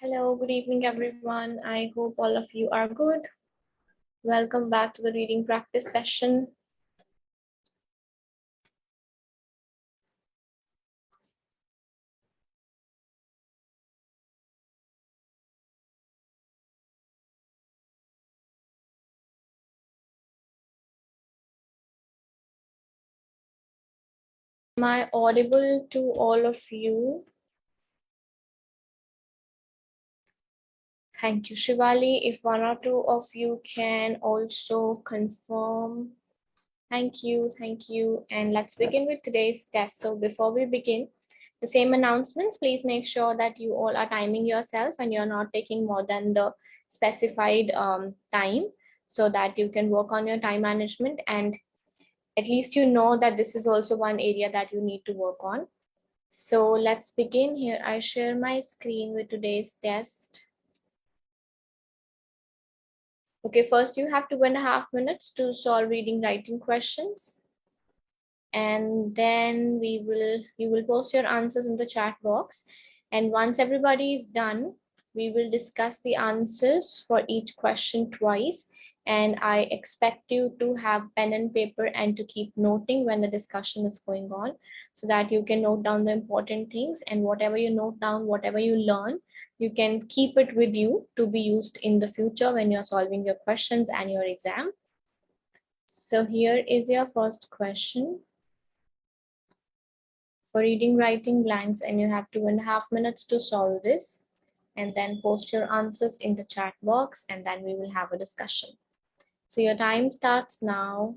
Hello, good evening, everyone. I hope all of you are good. Welcome back to the reading practice session. Am I audible to all of you? Thank you, Shivali. If one or two of you can also confirm. Thank you, thank you. And let's begin with today's test. So before we begin, the same announcements, please make sure that you all are timing yourself and you're not taking more than the specified time so that you can work on your time management, and at least you know that this is also one area that you need to work on. So let's begin here. I share my screen with today's test. Okay, first you have 2.5 minutes to solve reading writing questions. And then you will post your answers in the chat box. And once everybody is done, we will discuss the answers for each question twice. And I expect you to have pen and paper and to keep noting when the discussion is going on, so that you can note down the important things, and whatever you note down, whatever you learn, you can keep it with you to be used in the future when you're solving your questions and your exam. So here is your first question for reading writing blanks, and you have 2.5 minutes to solve this, and then post your answers in the chat box, and then we will have a discussion. So your time starts now.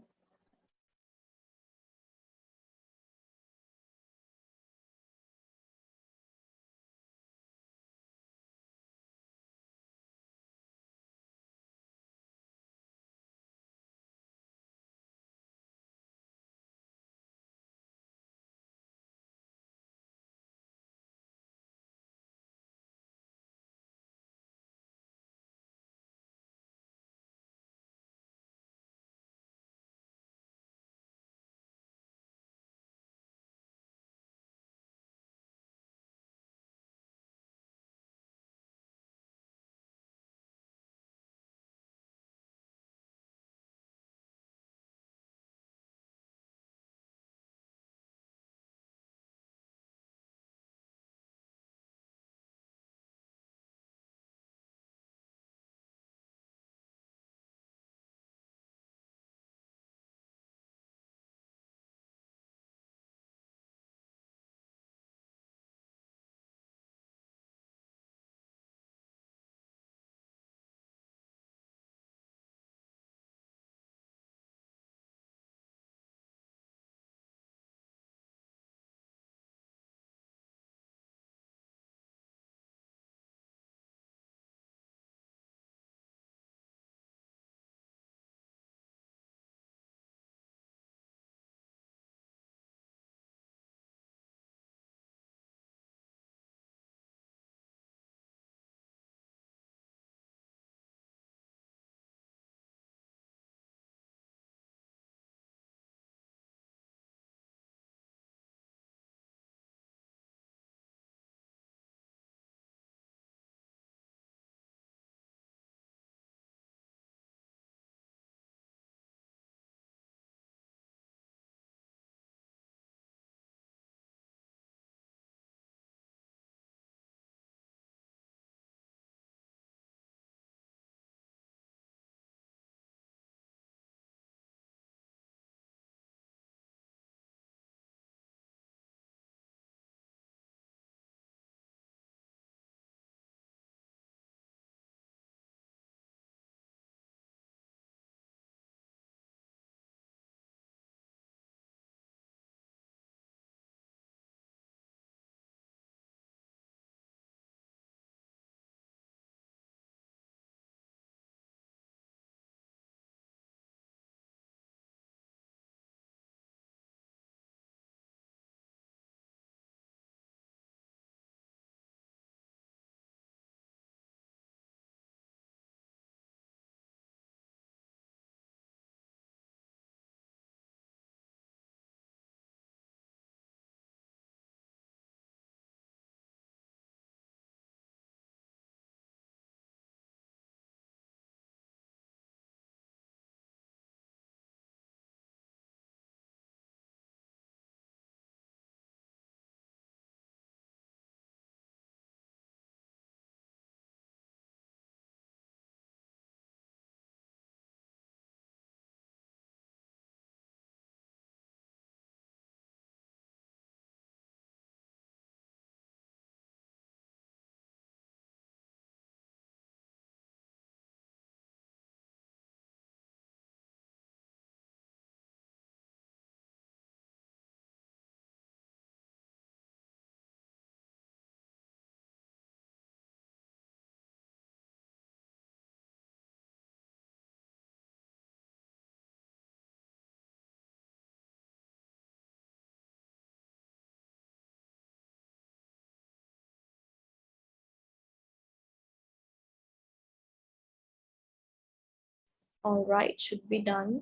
All right, should be done.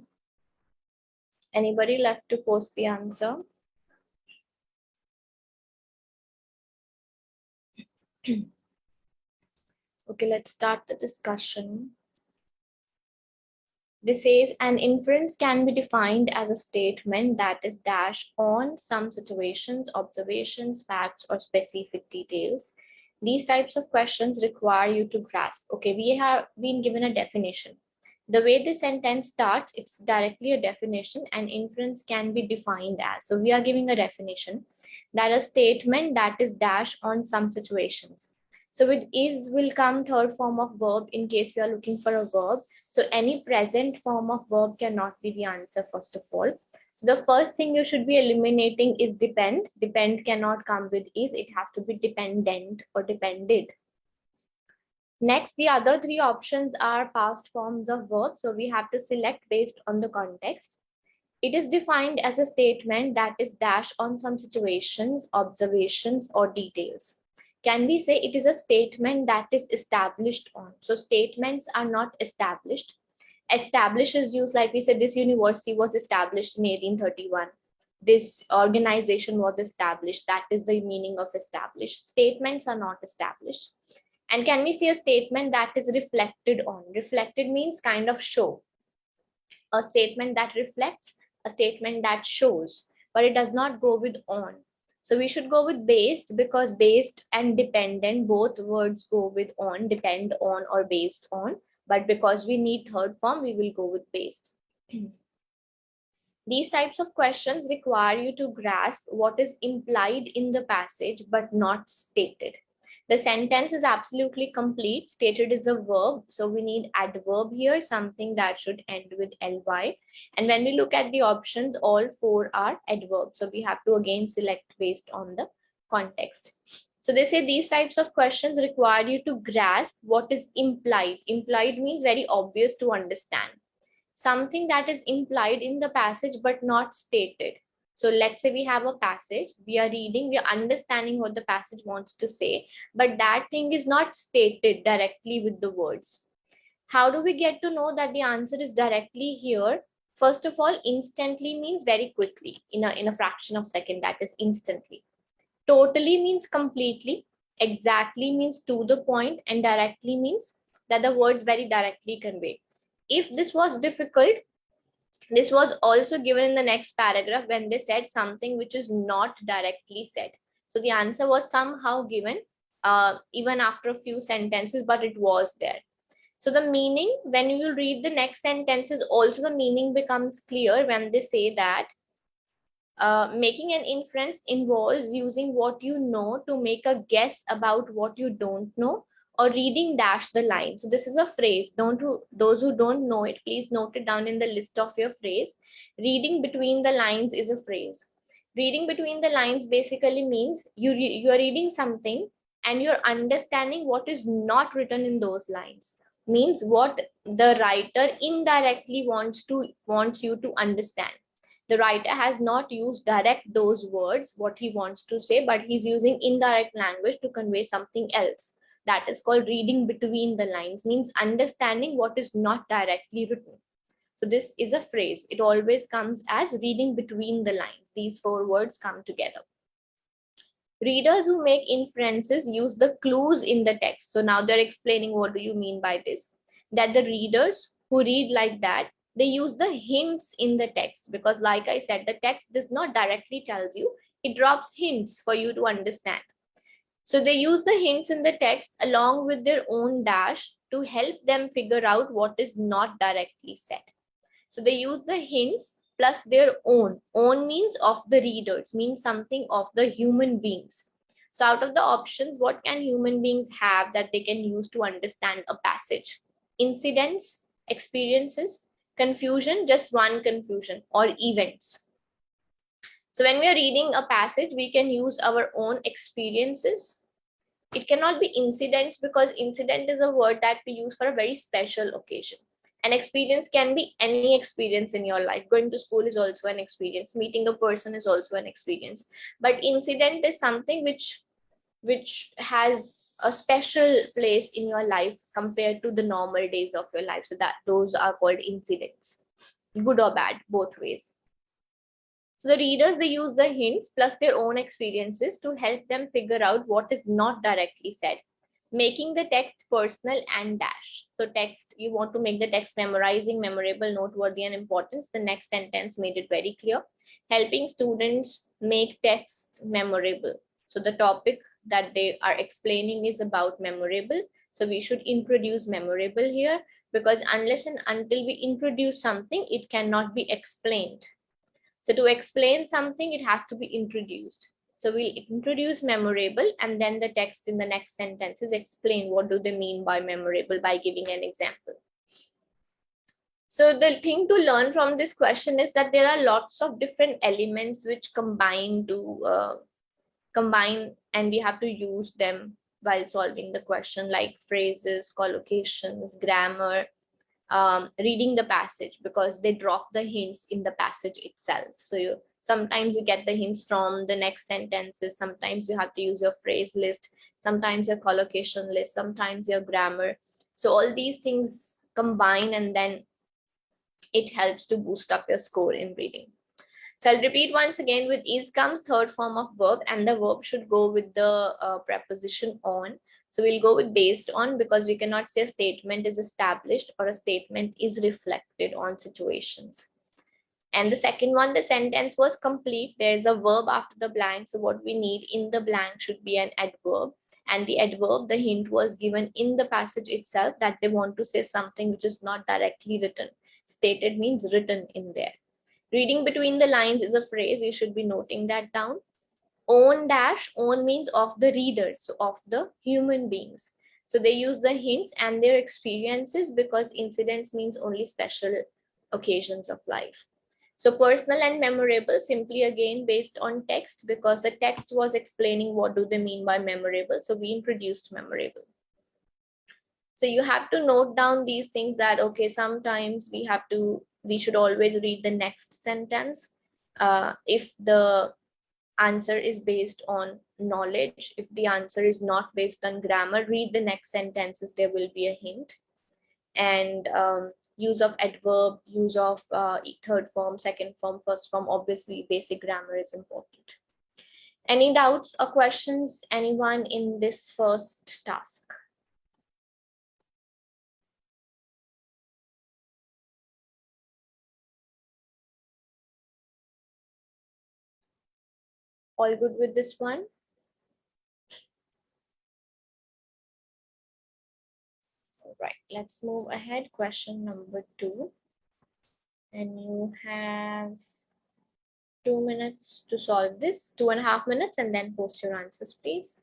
Anybody left to post the answer? Okay, let's start the discussion. This says an inference can be defined as a statement that is dash on some situations, observations, facts, or specific details. These types of questions require you to grasp. Okay, we have been given a definition. The way the sentence starts, it's directly a definition, and inference can be defined as. So we are giving a definition that a statement that is dash on some situations. So with is will come third form of verb in case we are looking for a verb. So any present form of verb cannot be the answer first of all. So the first thing you should be eliminating is depend. Depend cannot come with is, it has to be dependent or depended. Next, the other three options are past forms of verb. So we have to select based on the context. It is defined as a statement that is dash on some situations, observations, or details. Can we say it is a statement that is established on? So statements are not established. Establish is used like we said, this university was established in 1831. This organization was established. That is the meaning of established. Statements are not established. And can we see a statement that is reflected on? Reflected means kind of show. A statement that reflects, a statement that shows, but it does not go with on. So we should go with based, because based and dependent, both words go with on, depend on or based on. But because we need third form, we will go with based. These types of questions require you to grasp what is implied in the passage but not stated. The sentence is absolutely complete. Stated is a verb, so we need adverb here, something that should end with ly. And when we look at the options, all four are adverbs. So we have to again select based on the context. So they say these types of questions require you to grasp what is implied. Implied means very obvious to understand. Something that is implied in the passage but not stated. So let's say we have a passage, we are reading, we are understanding what the passage wants to say, but that thing is not stated directly with the words. How do we get to know that the answer is directly here? First of all, instantly means very quickly, in a fraction of a second, that is instantly. Totally means completely, exactly means to the point, and directly means that the words very directly convey. If this was difficult, this was also given in the next paragraph when they said something which is not directly said. So the answer was somehow given even after a few sentences, but it was there. So the meaning, when you read the next sentences, also the meaning becomes clear when they say that making an inference involves using what you know to make a guess about what you don't know, or reading dash the line. So this is a phrase. Those who don't know it, please note it down in the list of your phrase. Reading between the lines is a phrase. Reading between the lines basically means you are reading something and you're understanding what is not written in those lines. Means what the writer indirectly wants you to understand. The writer has not used direct those words, what he wants to say, but he's using indirect language to convey something else. That is called reading between the lines, means understanding what is not directly written. So this is a phrase. It always comes as reading between the lines. These four words come together. Readers who make inferences use the clues in the text. So now they're explaining what do you mean by this. That the readers who read like that, they use the hints in the text, because like I said, the text does not directly tells you, it drops hints for you to understand. So they use the hints in the text along with their own dash to help them figure out what is not directly said. So they use the hints plus their own. Own means of the readers, means something of the human beings. So out of the options, what can human beings have that they can use to understand a passage? Incidents, experiences, confusion, just one confusion, or events. So when we are reading a passage, we can use our own experiences. It cannot be incidents, because incident is a word that we use for a very special occasion. An experience can be any experience in your life. Going to school is also an experience. Meeting a person is also an experience. But incident is something which which has a special place in your life compared to the normal days of your life. So that those are called incidents, good or bad, both ways. So the readers, they use the hints plus their own experiences to help them figure out what is not directly said, making the text personal and dash. So text, you want to make the text memorizing, memorable, noteworthy, and important. The next sentence made it very clear. Helping students make text memorable. So the topic that they are explaining is about memorable. So we should introduce memorable here, because unless and until we introduce something, it cannot be explained. So to explain something, it has to be introduced. So we'll introduce memorable, and then the text in the next sentences explain what do they mean by memorable by giving an example. So the thing to learn from this question is that there are lots of different elements which combine, and we have to use them while solving the question, like phrases, collocations, grammar, reading the passage, because they drop the hints in the passage itself. So sometimes you get the hints from the next sentences, sometimes you have to use your phrase list, sometimes your collocation list, sometimes your grammar. So all these things combine, and then it helps to boost up your score in reading. So I'll repeat once again. With is comes third form of verb, and the verb should go with the preposition on. So we'll go with based on, because we cannot say a statement is established or a statement is reflected on situations. And the second one, the sentence was complete. There's a verb after the blank. So what we need in the blank should be an adverb. And the adverb, the hint was given in the passage itself that they want to say something which is not directly written. Stated means written in there. Reading between the lines is a phrase. You should be noting that down. On dash, on means of the readers, so of the human beings. So they use the hints and their experiences, because incidents means only special occasions of life. So personal and memorable, simply again based on text, because the text was explaining what do they mean by memorable. So we introduced memorable. So you have to note down these things, that okay, sometimes we should always read the next sentence. If the answer is based on knowledge, if the answer is not based on grammar, read the next sentences, there will be a hint. And use of adverb, use of third form, second form, first form, obviously basic grammar is important. Any doubts or questions, anyone in this first task? All good with this one? All right, let's move ahead. Question number 2. And you have 2 minutes to solve this, 2.5 minutes, and then post your answers, please.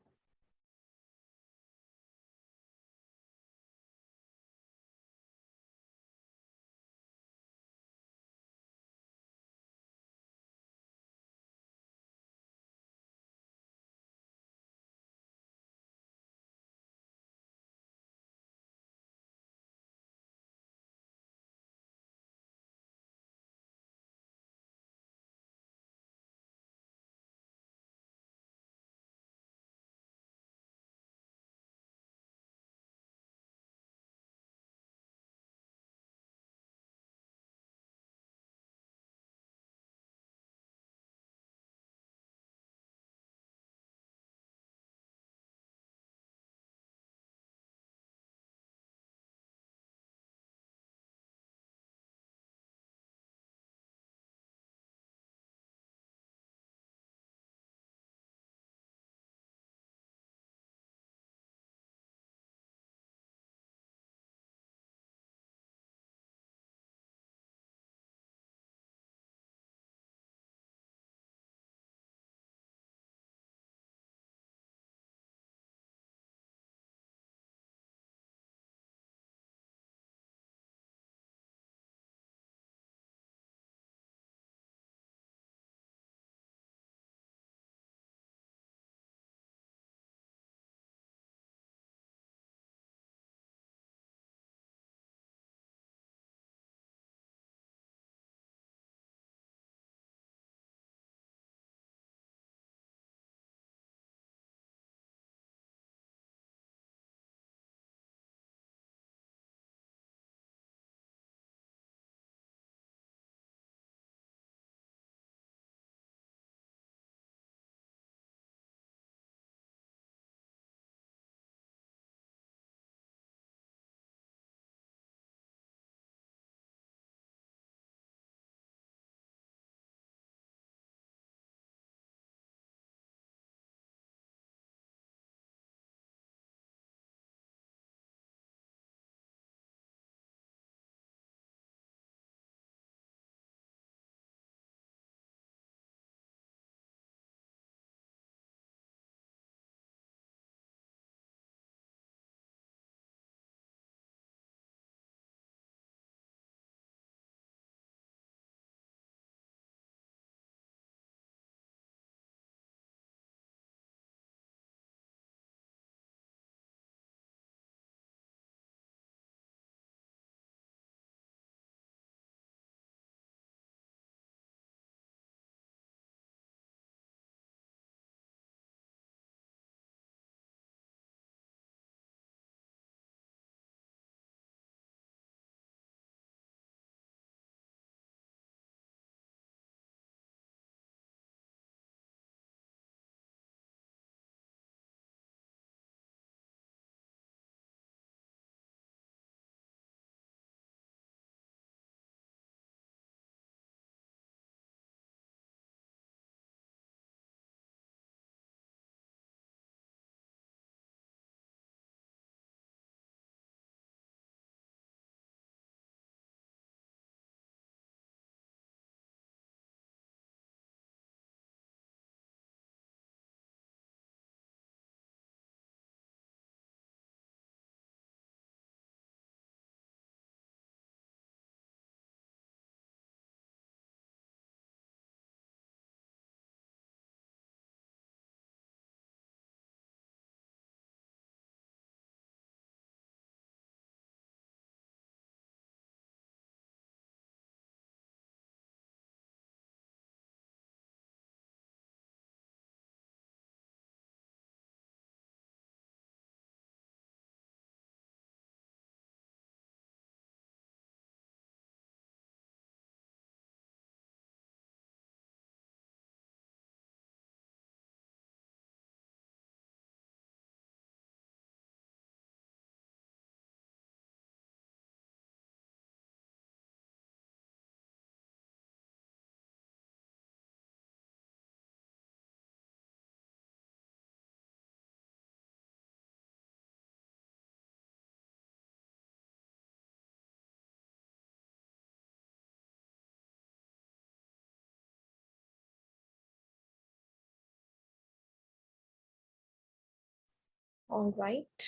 All right.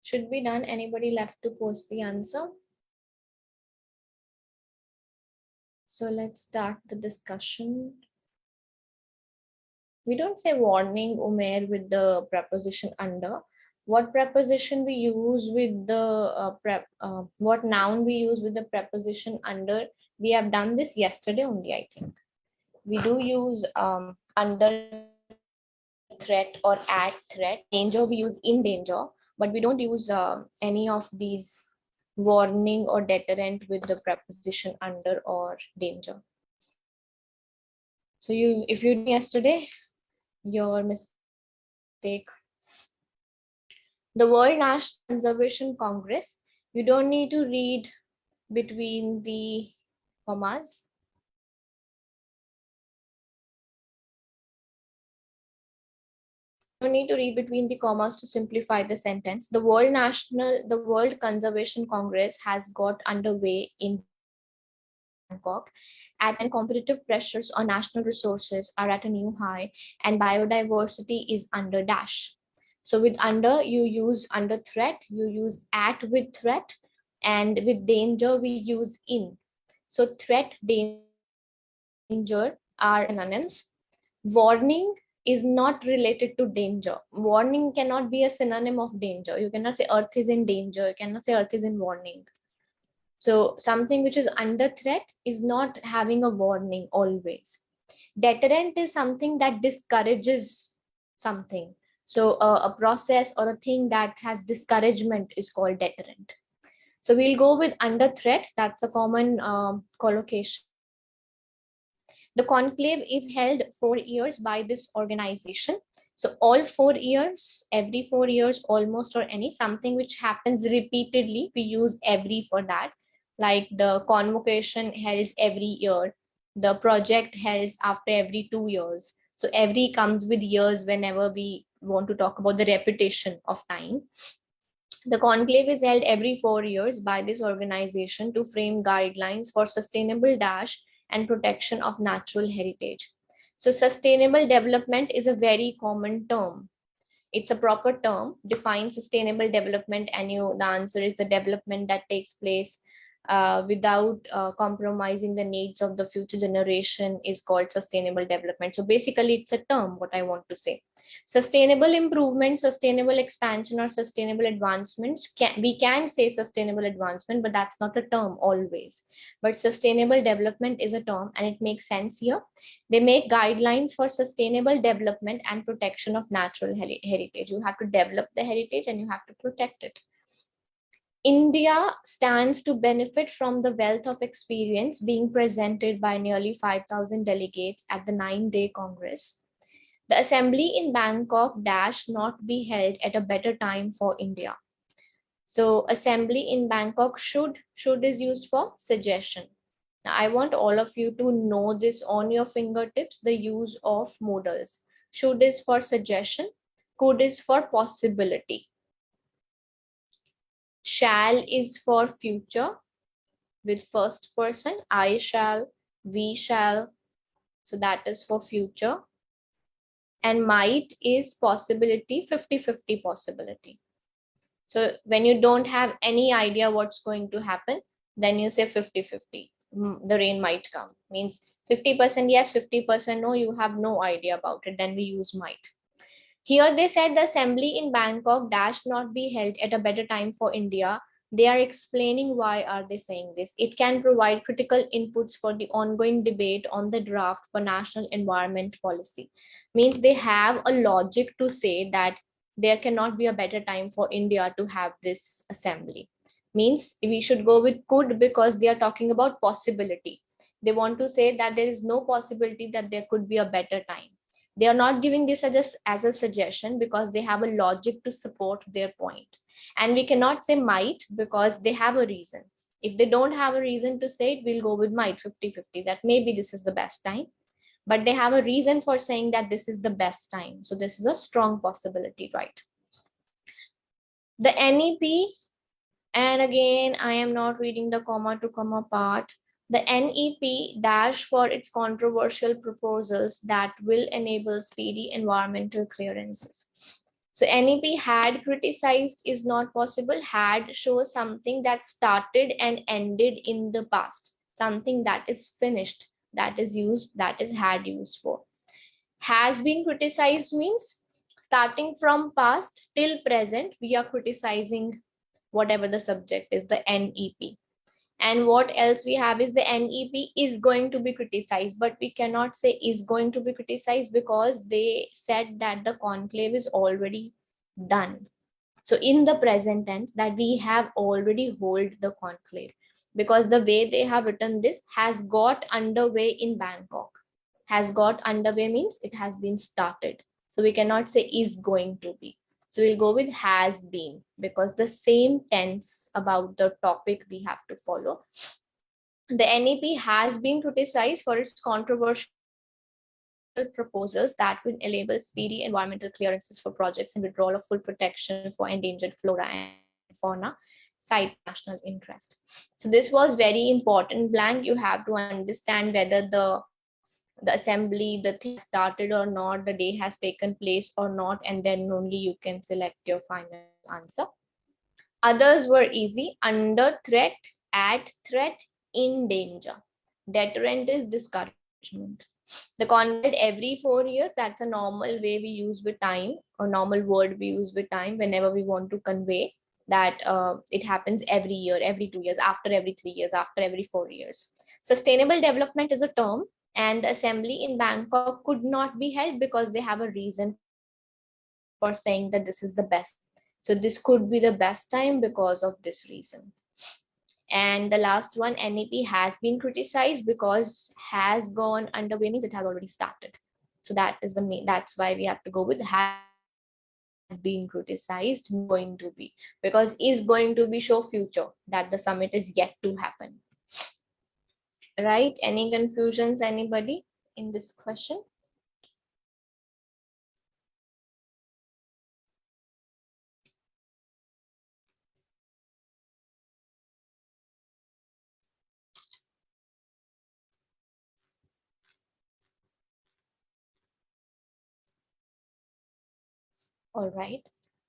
Should be done. Anybody left to post the answer? So let's start the discussion. We don't say warning Umair with the preposition under. What preposition we use with the what noun we use with the preposition under? We have done this yesterday only, I think. We do use under threat or at threat. Danger we use in danger, but we don't use any of these warning or deterrent with the preposition under or danger. So if you did yesterday, your mistake. The World National Conservation Congress, you don't need to read between the commas. You don't need to read between the commas to simplify the sentence. The World Conservation Congress has got underway in Bangkok, and competitive pressures on national resources are at a new high, and biodiversity is under dash. So with under, you use under threat, you use at with threat, and with danger, we use in. So threat, danger are synonyms. Warning is not related to danger. Warning cannot be a synonym of danger. You cannot say earth is in danger. You cannot say earth is in warning. So something which is under threat is not having a warning always. Deterrent is something that discourages something. So a process or a thing that has discouragement is called deterrent. So we'll go with under threat. That's a common collocation. The conclave is held 4 years by this organization. So all 4 years, every 4 years, almost, or any, something which happens repeatedly, we use every for that. Like the convocation held every year, the project held after every 2 years. So every comes with years whenever we want to talk about the repetition of time. The conclave is held every 4 years by this organization to frame guidelines for sustainable dash and protection of natural heritage. So sustainable development is a very common term. It's a proper term. Define sustainable development, and the answer is the development that takes place without compromising the needs of the future generation is called sustainable development. So basically it's a term, what I want to say. Sustainable improvement, sustainable expansion, or sustainable advancements, we can say sustainable advancement, but that's not a term always. But sustainable development is a term, and it makes sense here. They make guidelines for sustainable development and protection of natural heritage. You have to develop the heritage and you have to protect it. India stands to benefit from the wealth of experience being presented by nearly 5,000 delegates at the 9-day Congress. The assembly in Bangkok dash not be held at a better time for India. So assembly in Bangkok should is used for suggestion. Now, I want all of you to know this on your fingertips, the use of modals. Should is for suggestion, could is for possibility. Shall is for future with first person, I shall, we shall. So that is for future. And might is possibility, 50-50 possibility. So when you don't have any idea what's going to happen, then you say 50-50. The rain might come. Means 50% yes, 50% no, you have no idea about it. Then we use might. Here they said the assembly in Bangkok dash not be held at a better time for India. They are explaining why are they saying this. It can provide critical inputs for the ongoing debate on the draft for national environment policy. Means they have a logic to say that there cannot be a better time for India to have this assembly. Means we should go with could, because they are talking about possibility. They want to say that there is no possibility that there could be a better time. They are not giving this as a suggestion because they have a logic to support their point. And we cannot say might because they have a reason. If they don't have a reason to say it, we'll go with might 50-50, that maybe this is the best time. But they have a reason for saying that this is the best time. So this is a strong possibility, right? The NEP, and again, I am not reading the comma to comma part. The NEP dash for its controversial proposals that will enable speedy environmental clearances. So NEP had criticized is not possible. Had shows something that started and ended in the past, something that is finished, that is used, that is had used for. Has been criticized means starting from past till present, we are criticizing whatever the subject is, the NEP. And what else we have is the NEP is going to be criticized, but we cannot say is going to be criticized because they said that the conclave is already done. So in the present tense, that we have already hold the conclave, because the way they have written this has got underway in Bangkok. Has got underway means it has been started. So we cannot say is going to be. So we'll go with has been, because the same tense about the topic we have to follow. The NEP has been criticized for its controversial proposals that would enable speedy environmental clearances for projects and withdrawal of full protection for endangered flora and fauna site national interest. So this was very important blank. You have to understand whether the assembly, the thing started or not, the day has taken place or not, and then only you can select your final answer. Others were easy: under threat, at threat, in danger. Deterrent is discouragement. The convent every 4 years, that's a normal way we use with time, or normal word we use with time whenever we want to convey that it happens every year, every 2 years, after every 3 years, after every 4 years. Sustainable development is a term, and the assembly in Bangkok could not be held because they have a reason for saying that this is the best. So this could be the best time because of this reason. And the last one, NEP has been criticized because has gone underway means it has already started. So that is the main, that's why we have to go with has been criticized, going to be, because is going to be show future, that the summit is yet to happen. Right? Any confusions, anybody in this question? All right.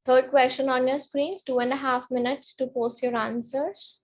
Third question on your screens, 2.5 minutes to post your answers.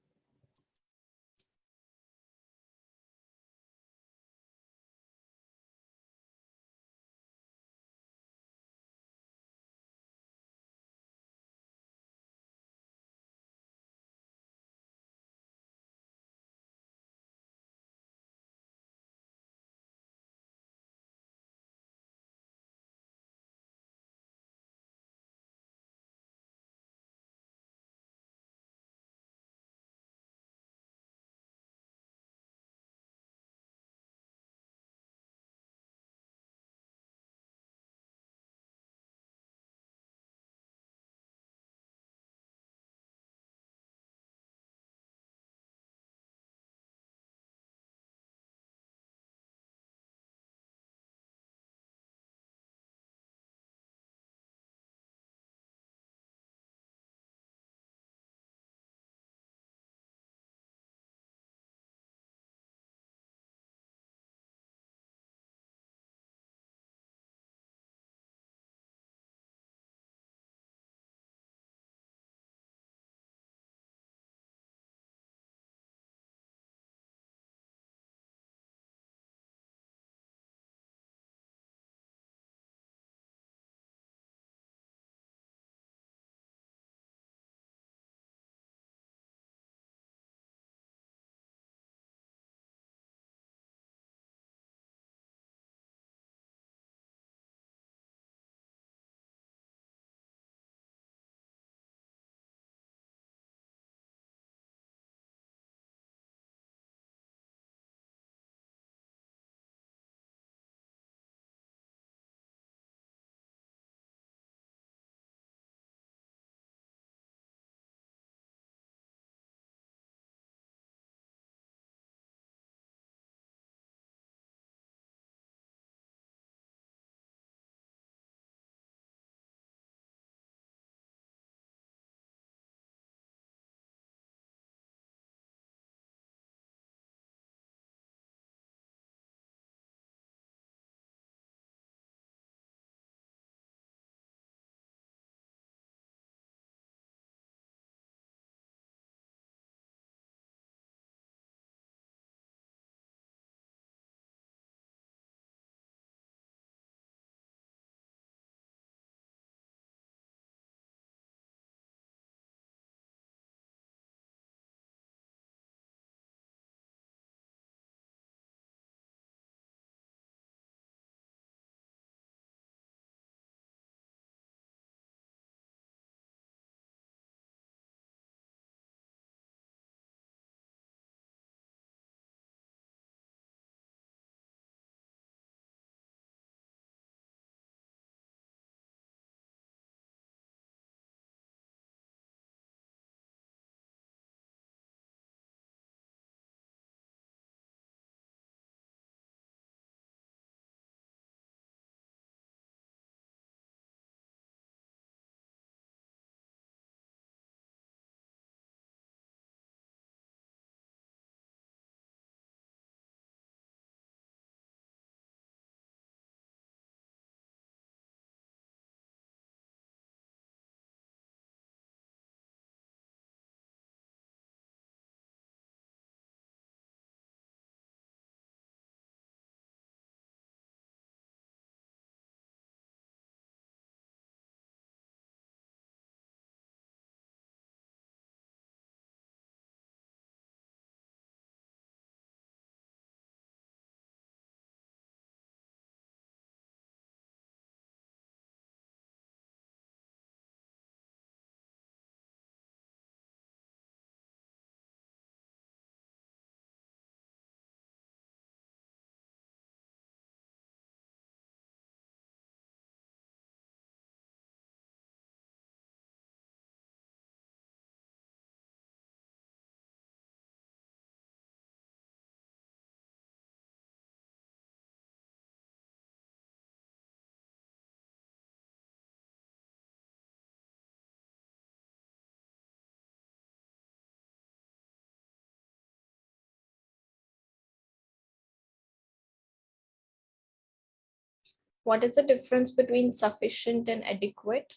What is the difference between sufficient and adequate?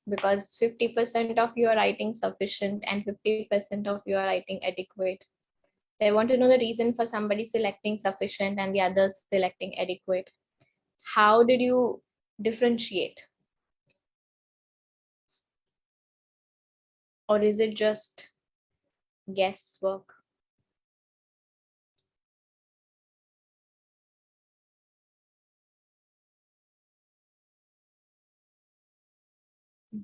Because 50% of you are writing sufficient and 50% of you are writing adequate. They want to know the reason for somebody selecting sufficient and the others selecting adequate. How did you differentiate? Or is it just guesswork?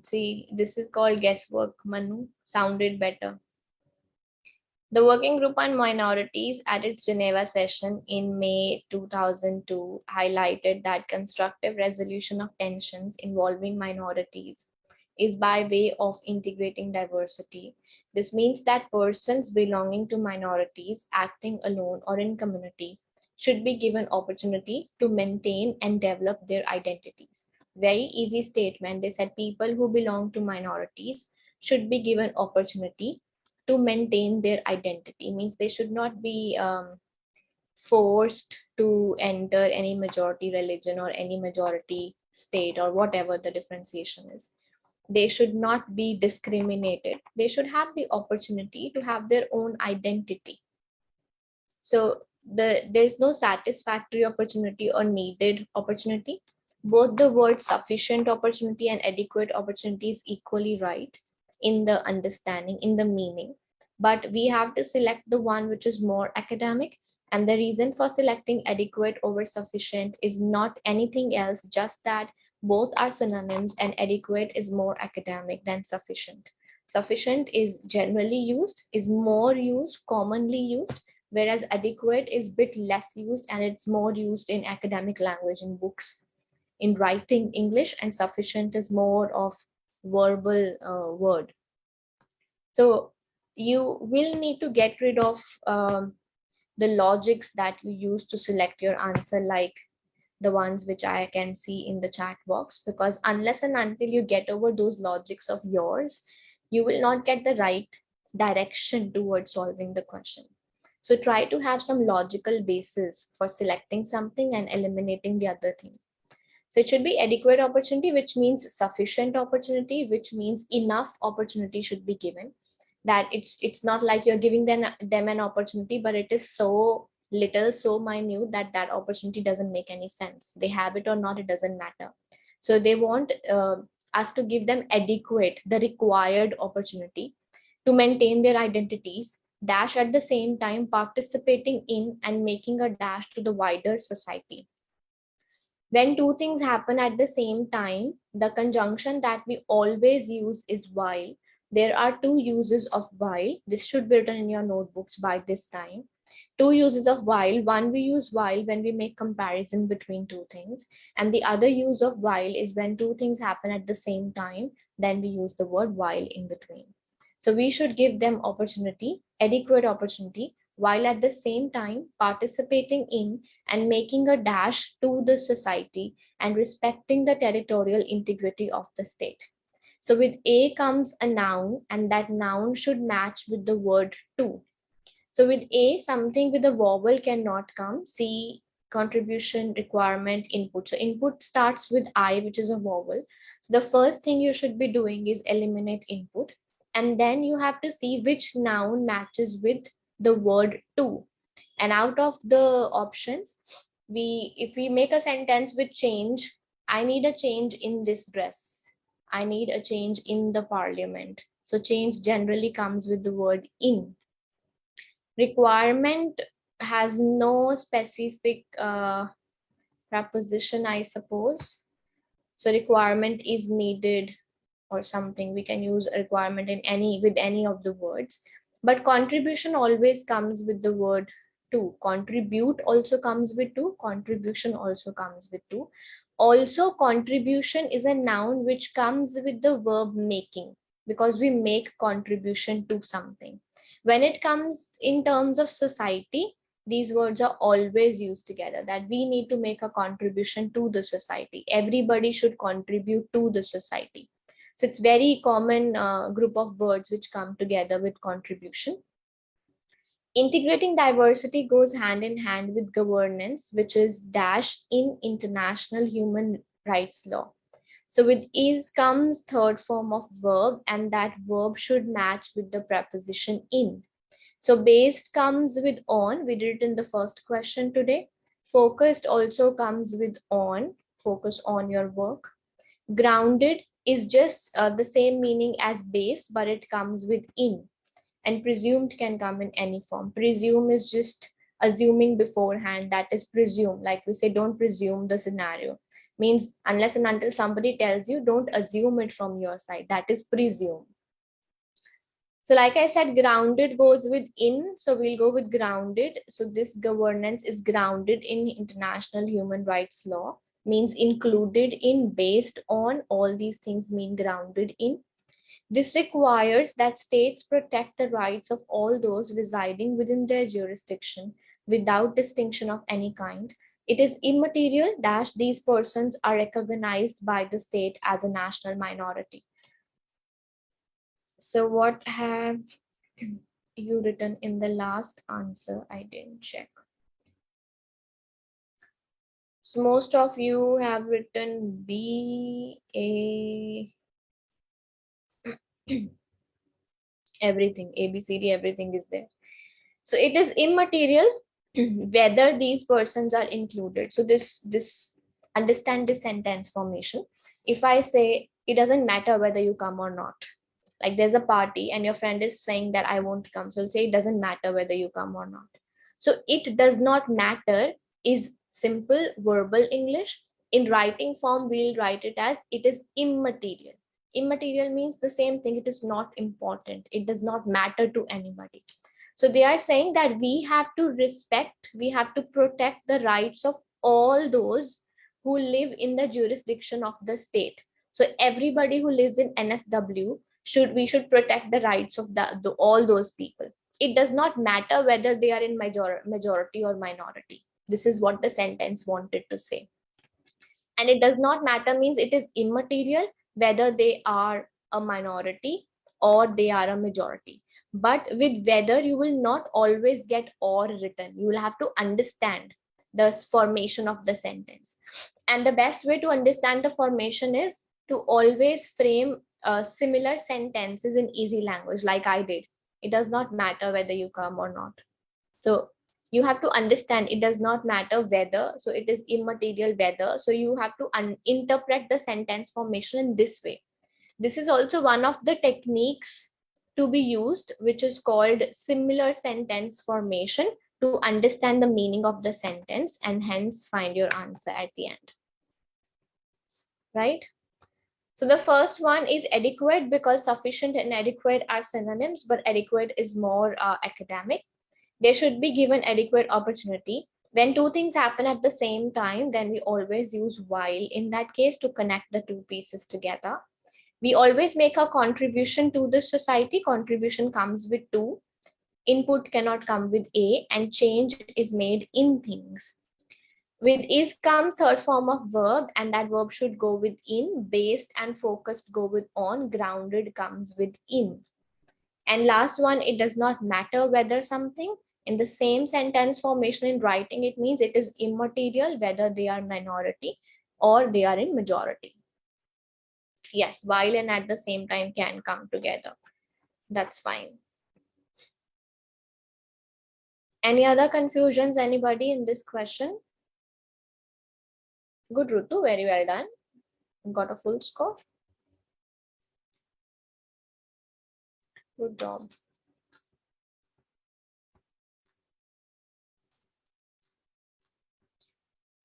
See, this is called guesswork, Manu. Sounded better. The Working Group on Minorities at its Geneva session in May 2002 highlighted that constructive resolution of tensions involving minorities is by way of integrating diversity. This means that persons belonging to minorities acting alone or in community should be given opportunity to maintain and develop their identities. Very easy statement. They said people who belong to minorities should be given opportunity to maintain their identity. Means they should not be forced to enter any majority religion or any majority state or whatever the differentiation is. They should not be discriminated. They should have the opportunity to have their own identity. So there's no satisfactory opportunity or needed opportunity. Both the word sufficient opportunity and adequate opportunity is equally right in the understanding, in the meaning. But we have to select the one which is more academic. And the reason for selecting adequate over sufficient is not anything else, just that both are synonyms and adequate is more academic than sufficient. Sufficient is generally used, is more used, commonly used, whereas adequate is a bit less used and it's more used in academic language, in books, in writing English, and sufficient is more of verbal word. So you will need to get rid of the logics that you use to select your answer, like the ones which I can see in the chat box, because unless and until you get over those logics of yours, you will not get the right direction towards solving the question. So try to have some logical basis for selecting something and eliminating the other thing. So it should be adequate opportunity, which means sufficient opportunity, which means enough opportunity should be given. That it's not like you're giving them an opportunity, but it is so little, so minute that that opportunity doesn't make any sense. They have it or not, it doesn't matter. So they want us to give them adequate, the required opportunity to maintain their identities, dash at the same time participating in and making a dash to the wider society. When two things happen at the same time, the conjunction that we always use is while. There are two uses of while. This should be written in your notebooks by this time. Two uses of while. One, we use while when we make comparison between two things. And the other use of while is when two things happen at the same time, then we use the word while in between. So we should give them opportunity, adequate opportunity, while at the same time participating in and making a dash to the society and respecting the territorial integrity of the state. So with A comes a noun, and that noun should match with the word to. So with A, something with a vowel cannot come. See, contribution, requirement, input. So input starts with I, which is a vowel. So the first thing you should be doing is eliminate input. And then you have to see which noun matches with the word to. And out of the options, if we make a sentence with change, I need a change in this dress. I need a change in the parliament. So change generally comes with the word in. Requirement has no specific preposition, I suppose. So requirement is needed or something. We can use a requirement in with any of the words. But contribution always comes with the word to. Contribute also comes with to. Contribution also comes with to. Also, contribution is a noun which comes with the verb making, because we make contribution to something. When it comes in terms of society, these words are always used together, that we need to make a contribution to the society. Everybody should contribute to the society. So it's very common group of words which come together with contribution. Integrating diversity goes hand in hand with governance, which is dash in international human rights law. So with is comes third form of verb, and that verb should match with the preposition in. So based comes with on, we did it in the first question today. Focused also comes with on, focus on your work. Grounded is just the same meaning as based, but it comes with in. And presumed can come in any form. Presume is just assuming beforehand, that is presume. Like we say, don't presume the scenario. Means unless and until somebody tells you, don't assume it from your side. That is presume. So like I said, grounded goes with in, so we'll go with grounded. So this governance is grounded in international human rights law, means included in, based on, all these things mean grounded in. This requires that states protect the rights of all those residing within their jurisdiction without distinction of any kind. It is immaterial that these persons are recognized by the state as a national minority. So what have you written in the last answer? I didn't check. So most of you have written B, A, everything, A, B, C, D, everything is there. So it is immaterial whether these persons are included. So this understand this sentence formation. If I say it doesn't matter whether you come or not, like there's a party and your friend is saying that I won't come, so say it doesn't matter whether you come or not. So it does not matter is simple verbal English. In writing form, we'll write it as it is immaterial. Immaterial means the same thing, it is not important, it does not matter to anybody. So they are saying that we have to respect, we have to protect the rights of all those who live in the jurisdiction of the state. So everybody who lives in NSW, we should protect the rights of all those people. It does not matter whether they are in majority or minority. This is what the sentence wanted to say. And it does not matter means it is immaterial whether they are a minority or they are a majority. But with whether, you will not always get or written. You will have to understand the formation of the sentence. And the best way to understand the formation is to always frame similar sentences in easy language, like I did. It does not matter whether you come or not. So you have to understand it does not matter whether, so it is immaterial whether. So you have to interpret the sentence formation in this way. This is also one of the techniques to be used, which is called similar sentence formation, to understand the meaning of the sentence and hence find your answer at the end. Right? So the first one is adequate, because sufficient and adequate are synonyms, but adequate is more academic. They should be given adequate opportunity. When two things happen at the same time, then we always use while in that case to connect the two pieces together. We always make a contribution to the society. Contribution comes with two. Input cannot come with A, and change is made in things. With is comes third form of verb, and that verb should go with in. Based and focused go with on. Grounded comes with in. And last one, it does not matter whether something. In the same sentence formation in writing, it means it is immaterial whether they are minority or they are in majority. Yes, while and at the same time can come together. That's fine. Any other confusions, anybody in this question? Good, Rutu, very well done. Got a full score. Good job.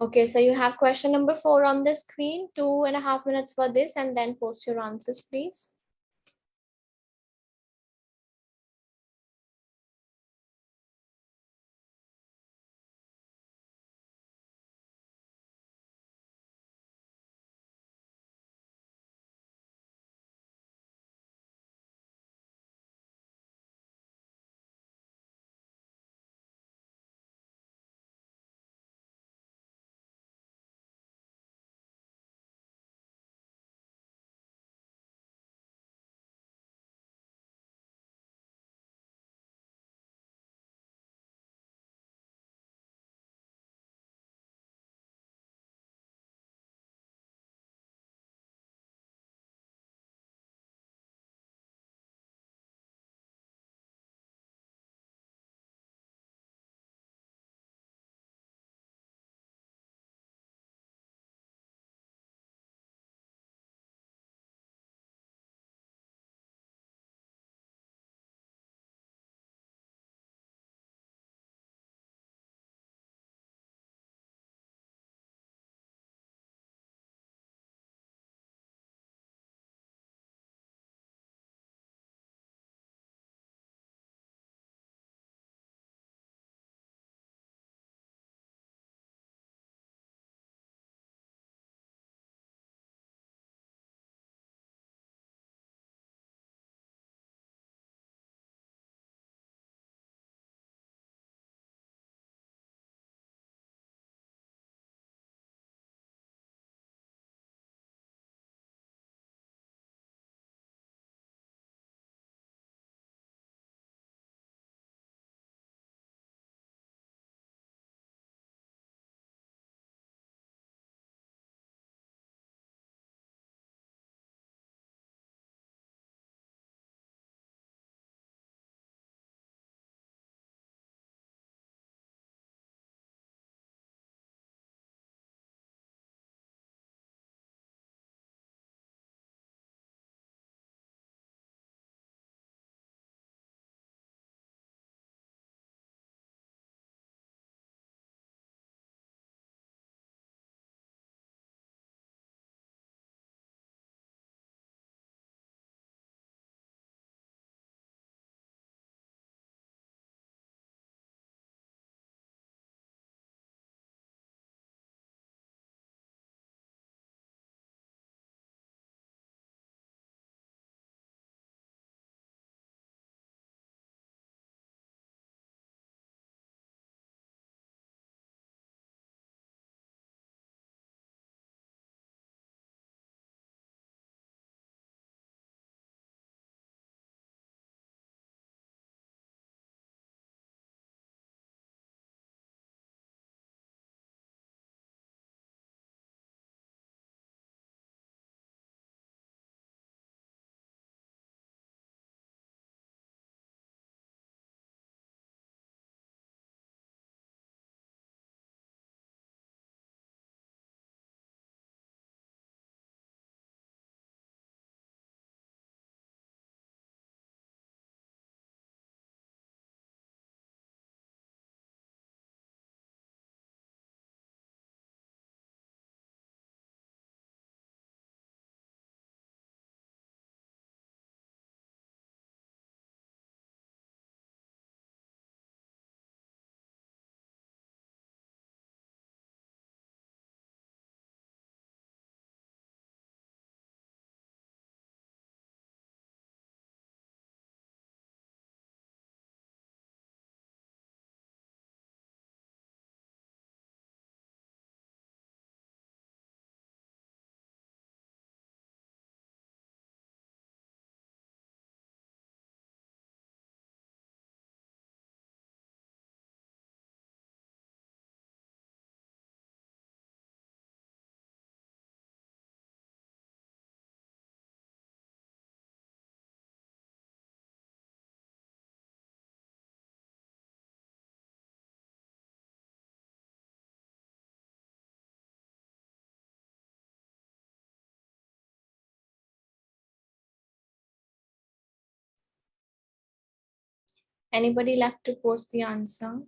Okay, so you have question number 4 on the screen. 2.5 minutes for this, and then post your answers, please. Anybody left to post the answer?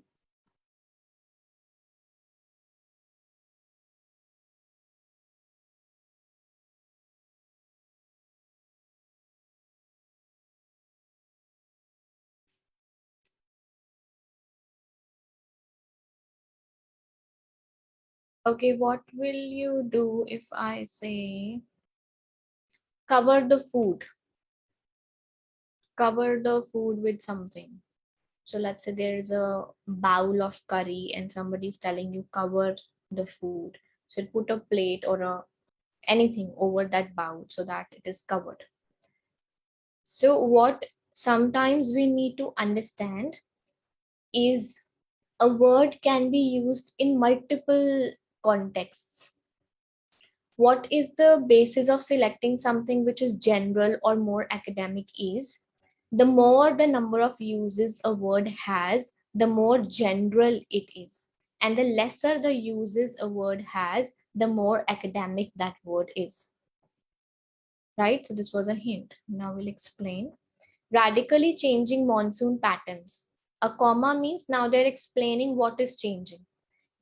Okay, what will you do if I say cover the food? Cover the food with something. So let's say there is a bowl of curry and somebody's telling you cover the food. So put a plate or anything over that bowl so that it is covered. So what sometimes we need to understand is a word can be used in multiple contexts. What is the basis of selecting something which is general or more academic is the more the number of uses a word has, the more general it is. And the lesser the uses a word has, the more academic that word is. Right? So this was a hint. Now we'll explain. Radically changing monsoon patterns. A comma means now they're explaining what is changing.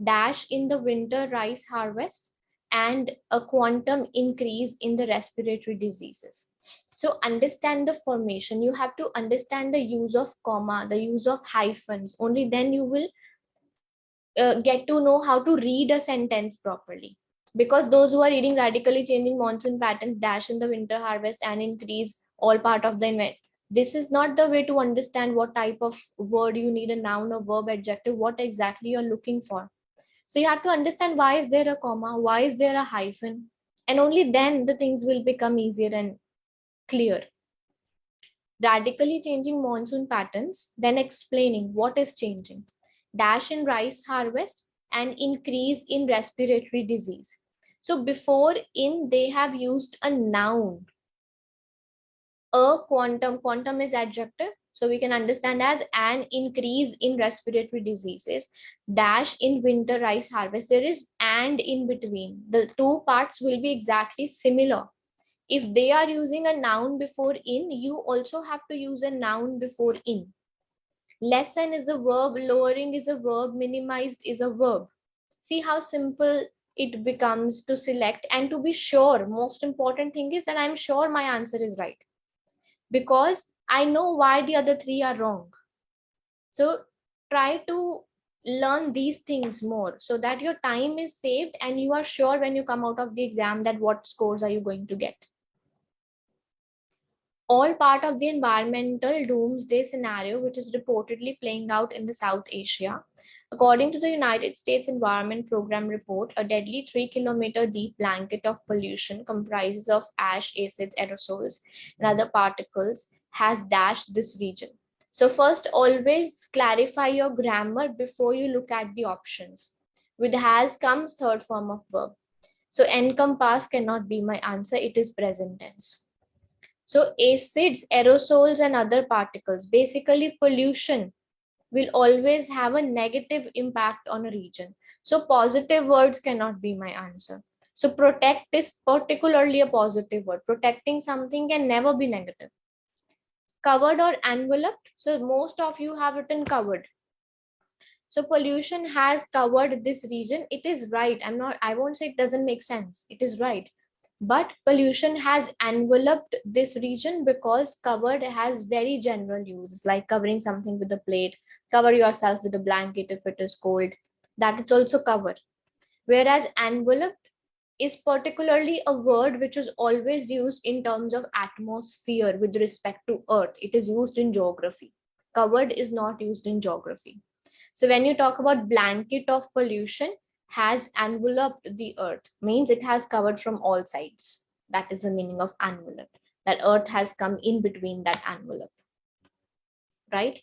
Dash in the winter rice harvest and a quantum increase in the respiratory diseases. So understand the formation. You have to understand the use of comma, the use of hyphens. Only then you will get to know how to read a sentence properly. Because those who are reading radically changing monsoon patterns, dash in the winter harvest and increase all part of the event. This is not the way to understand what type of word you need, a noun, a verb, adjective, what exactly you're looking for. So you have to understand why is there a comma, why is there a hyphen, and only then the things will become easier and clear. Radically changing monsoon patterns, then explaining what is changing. Dash in rice harvest and increase in respiratory disease. So before in they have used a noun. A quantum is adjective. So we can understand as an increase in respiratory diseases. Dash in winter rice harvest. There is and in between. The two parts will be exactly similar. If they are using a noun before in, you also have to use a noun before in. Lessen is a verb, lowering is a verb, minimized is a verb. See how simple it becomes to select, and to be sure, most important thing is that I'm sure my answer is right, because I know why the other three are wrong. So try to learn these things more so that your time is saved and you are sure when you come out of the exam that what scores are you going to get. All part of the environmental doomsday scenario, which is reportedly playing out in the South Asia. According to the United States Environment Program report, a deadly 3-kilometer deep blanket of pollution comprises of ash, acids, aerosols, and other particles has dashed this region. So first, always clarify your grammar before you look at the options. With has comes third form of verb. So encompass cannot be my answer. It is present tense. So acids, aerosols, and other particles, basically pollution, will always have a negative impact on a region. So positive words cannot be my answer. So protect is particularly a positive word. Protecting something can never be negative. Covered or enveloped. So most of you have written covered. So pollution has covered this region. It is right. I won't say it doesn't make sense. It is right. But pollution has enveloped this region because covered has very general uses, like covering something with a plate, cover yourself with a blanket if it is cold. That is also cover. Whereas enveloped is particularly a word which is always used in terms of atmosphere with respect to earth. It is used in geography. Covered is not used in geography. So when you talk about blanket of pollution, has enveloped the earth, means it has covered from all sides. That is the meaning of enveloped. That earth has come in between that envelope, right?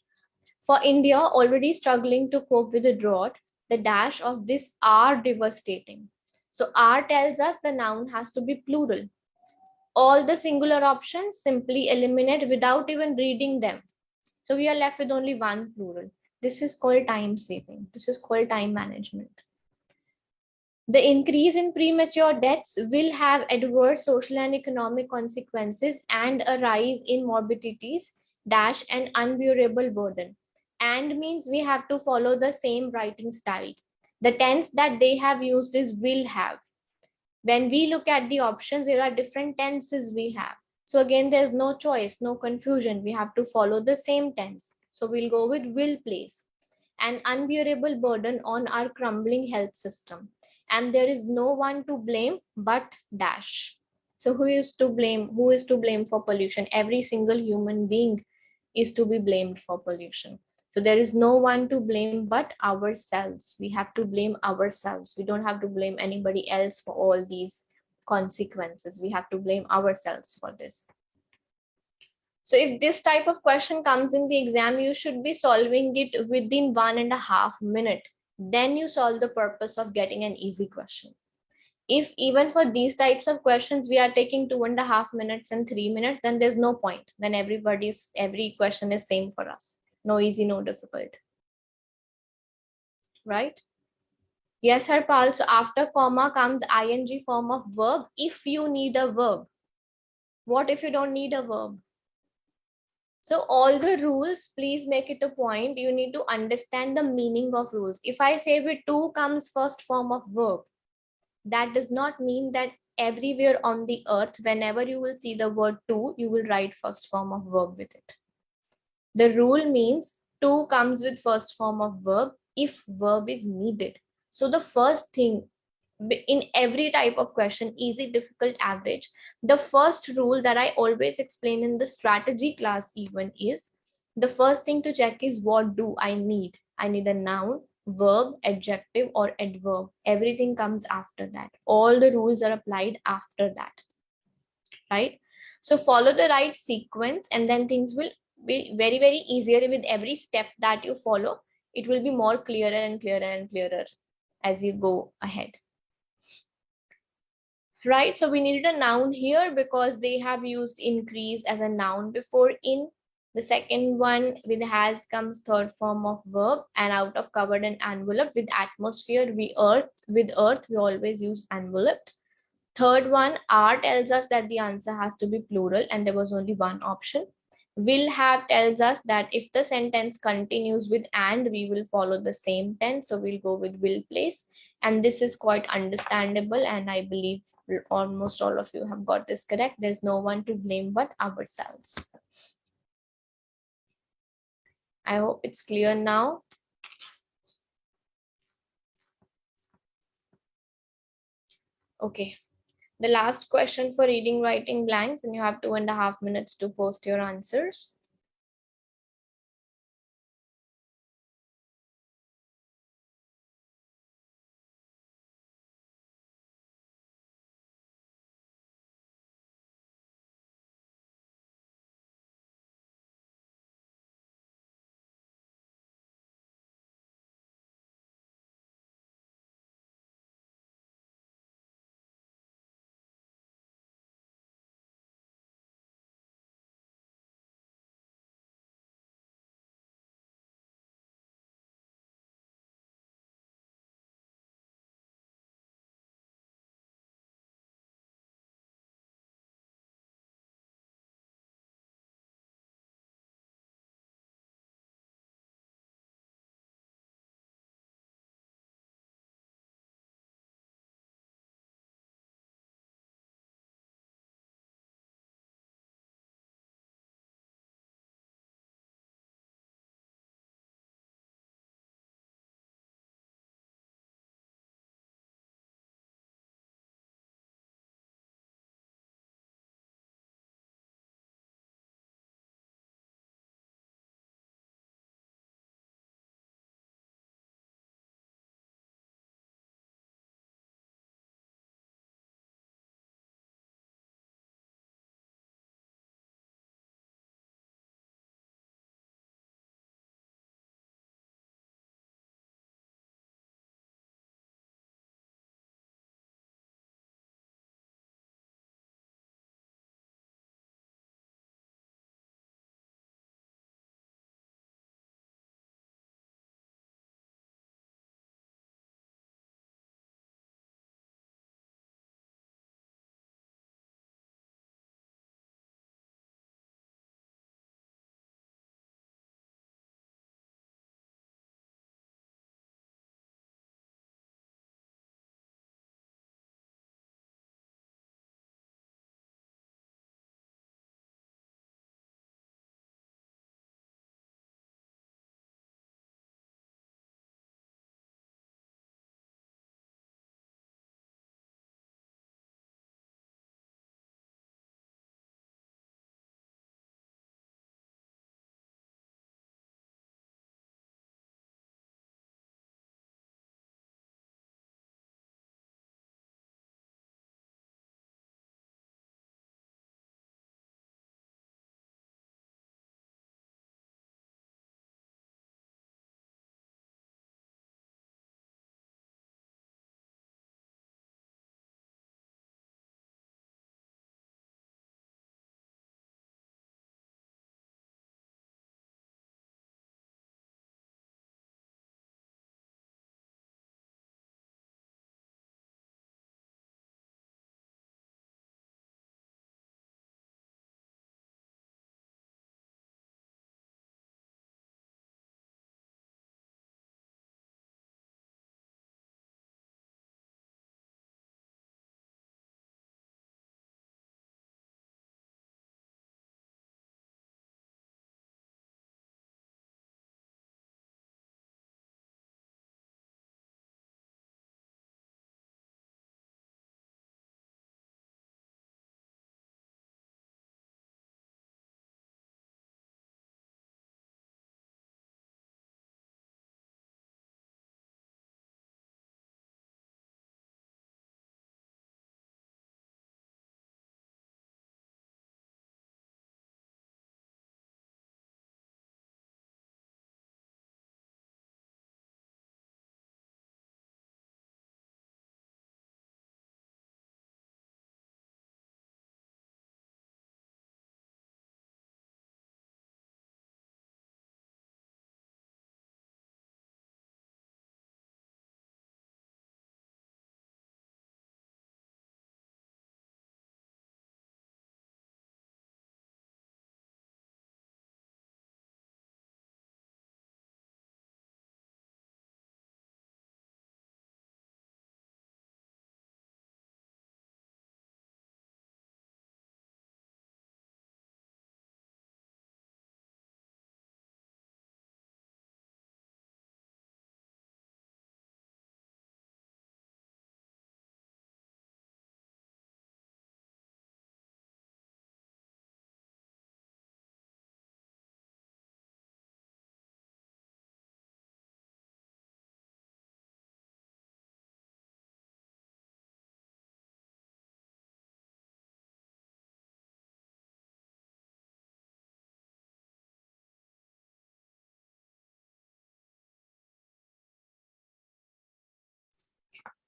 For India, already struggling to cope with the drought, the dash of this are devastating. So are tells us the noun has to be plural. All the singular options simply eliminate without even reading them. So we are left with only one plural. This is called time saving. This is called time management. The increase in premature deaths will have adverse social and economic consequences and a rise in morbidities, dash and unbearable burden. and means we have to follow the same writing style. The tense that they have used is will have. When we look at the options, there are different tenses we have. So again, there's no choice, no confusion. We have to follow the same tense. So we'll go with will place. An unbearable burden on our crumbling health system. And there is no one to blame but dash. So who is to blame? Who is to blame for pollution? Every single human being is to be blamed for pollution. So there is no one to blame but ourselves. We have to blame ourselves. We don't have to blame anybody else for all these consequences. We have to blame ourselves for this. So if this type of question comes in the exam, you should be solving it within 1.5 minutes. Then you solve the purpose of getting an easy question. If even for these types of questions, we are taking 2.5 minutes and 3 minutes, then there's no point. Then every question is same for us. No easy, no difficult. Right? Yes, Harpal. So after comma comes ing form of verb if you need a verb. What if you don't need a verb? So all the rules, please make it a point. You need to understand the meaning of rules. If I say with to comes first form of verb, that does not mean that everywhere on the earth, whenever you will see the word to, you will write first form of verb with it. The rule means to comes with first form of verb if verb is needed. So the first thing in every type of question, easy, difficult, average, the first rule that I always explain in the strategy class even is, the first thing to check is what do I need? I need a noun, verb, adjective, or adverb. Everything comes after that. All the rules are applied after that, right? So follow the right sequence and then things will be very, very easier with every step that you follow. It will be more clearer and clearer and clearer as you go ahead. Right, so we needed a noun here because they have used increase as a noun before in. The second one with has comes third form of verb, and out of, covered, and enveloped. With atmosphere, with earth we always use enveloped. Third one, are tells us that the answer has to be plural and there was only one option. Will have tells us that if the sentence continues with and, we will follow the same tense, so we'll go with will place. And this is quite understandable, and I believe almost all of you have got this correct. There's no one to blame but ourselves. I hope it's clear now. Okay, the last question for reading writing blanks, and you have 2.5 minutes to post your answers.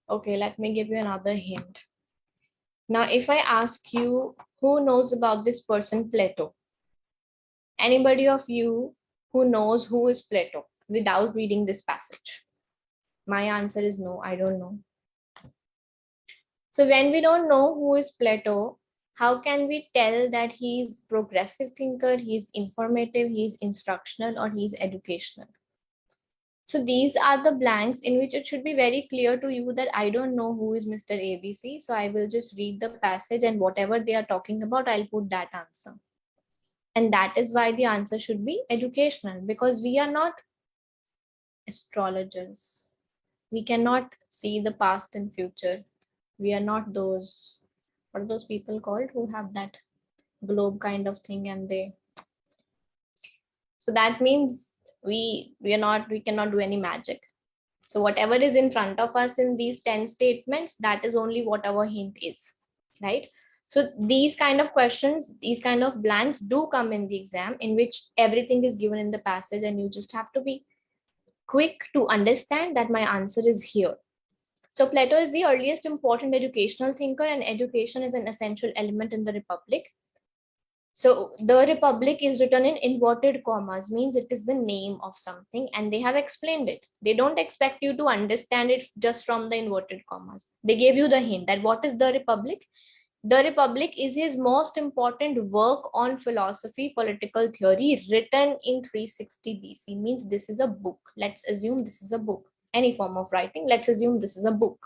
Okay, let me give you another hint. Now, if I ask you, who knows about this person, Plato? Anybody of you who knows who is Plato without reading this passage? My answer is no, I don't know. So when we don't know who is Plato, how can we tell that he's progressive thinker, he's informative, he's instructional, or he's educational? So these are the blanks in which it should be very clear to you that I don't know who is Mr. ABC. So I will just read the passage and whatever they are talking about, I'll put that answer. And that is why the answer should be educational, because we are not astrologers. We cannot see the past and future. We are not those, what are those people called who have that globe kind of thing and they, so that means we cannot do any magic. So whatever is in front of us in these 10 statements, that is only what our hint is, right? So these kind of questions, these kind of blanks do come in the exam, in which everything is given in the passage and you just have to be quick to understand that my answer is here. So Plato is the earliest important educational thinker, and education is an essential element in the Republic. So the Republic is written in inverted commas, means it is the name of something, and they have explained it. They don't expect you to understand it just from the inverted commas. They gave you the hint that what is the Republic? The Republic is his most important work on philosophy, political theory, written in 360 BC, means this is a book. Let's assume this is a book. Any form of writing, let's assume this is a book.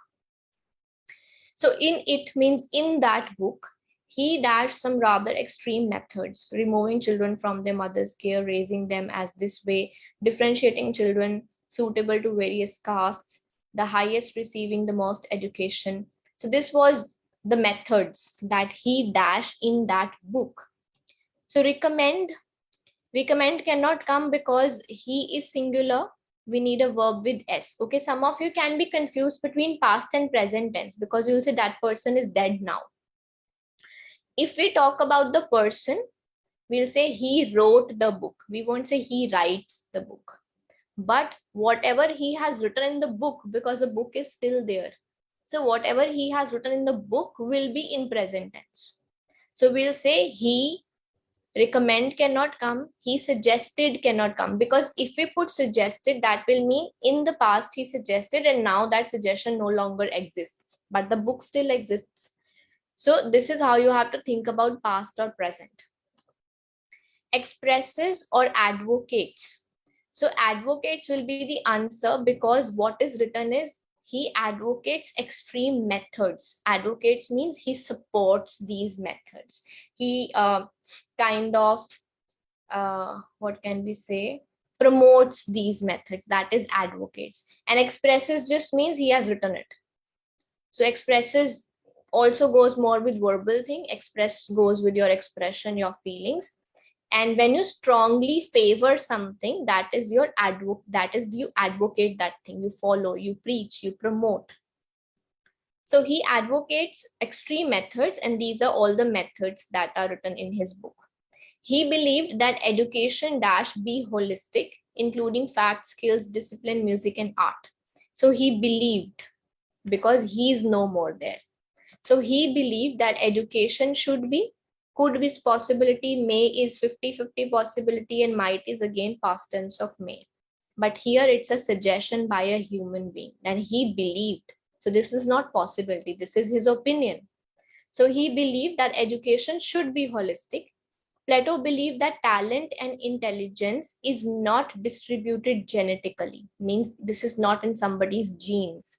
So in it means in that book, he dashed some rather extreme methods, removing children from their mother's care, raising them as this way, differentiating children suitable to various castes, the highest receiving the most education. So this was the methods that he dashed in that book. So recommend cannot come because he is singular. We need a verb with s. Okay, some of you can be confused between past and present tense because you'll say that person is dead now. If we talk about the person, we'll say he wrote the book. We won't say he writes the book. But whatever he has written in the book, because the book is still there, so whatever he has written in the book will be in present tense. So we'll say he recommend cannot come, he suggested cannot come, because if we put suggested, that will mean in the past he suggested and now that suggestion no longer exists, but the book still exists. So this is how you have to think about past or present. Expresses or advocates. So advocates will be the answer, because what is written is he advocates extreme methods. Advocates means he supports these methods. He kind of what can we say, promotes these methods, that is advocates. And expresses just means he has written it. So expresses also goes more with verbal thing, express goes with your expression, your feelings. And when you strongly favor something, that is your you advocate that thing, you follow, you preach, you promote. So he advocates extreme methods, and these are all the methods that are written in his book. He believed that education be holistic, including facts, skills, discipline, music, and art. So he believed, because he is no more there. So he believed that education should be, could be possibility, may is 50-50 possibility, and might is again past tense of may. But here it's a suggestion by a human being, and he believed. So this is not possibility, this is his opinion. So he believed that education should be holistic. Plato believed that talent and intelligence is not distributed genetically, means this is not in somebody's genes,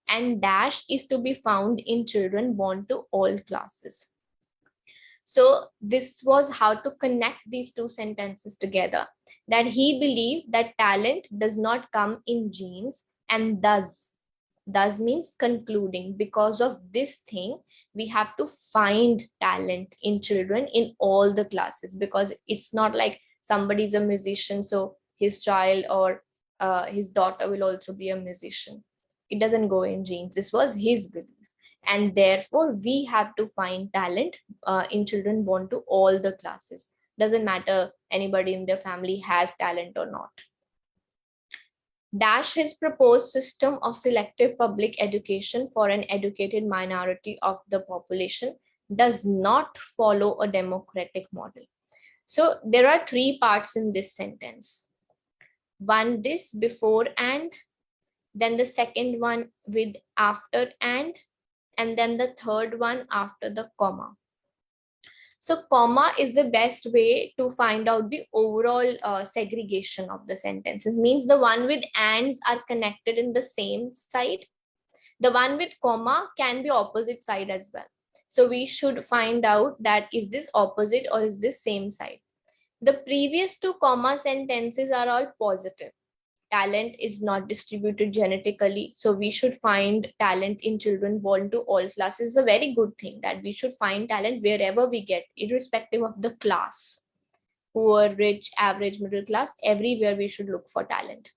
and is to be found in children born to all classes. So this was how to connect these two sentences together, that he believed that talent does not come in genes, and thus means concluding, because of this thing we have to find talent in children in all the classes, because it's not like somebody's a musician so his child or his daughter will also be a musician. It doesn't go in genes. This was his belief, and therefore we have to find talent in children born to all the classes. Doesn't matter anybody in their family has talent or not. dash his proposed system of selective public education for an educated minority of the population does not follow a democratic model. So there are three parts in this sentence. One, this, before and, then the second one with after and then the third one after the comma. So comma is the best way to find out the overall segregation of the sentences. Means the one with ands are connected in the same side. The one with comma can be opposite side as well. So we should find out that is this opposite or is this same side. The previous two comma sentences are all positive. Talent is not distributed genetically. So we should find talent in children born to all classes. Is a very good thing that we should find talent wherever we get, irrespective of the class. Poor, rich, average, middle class, everywhere we should look for talent.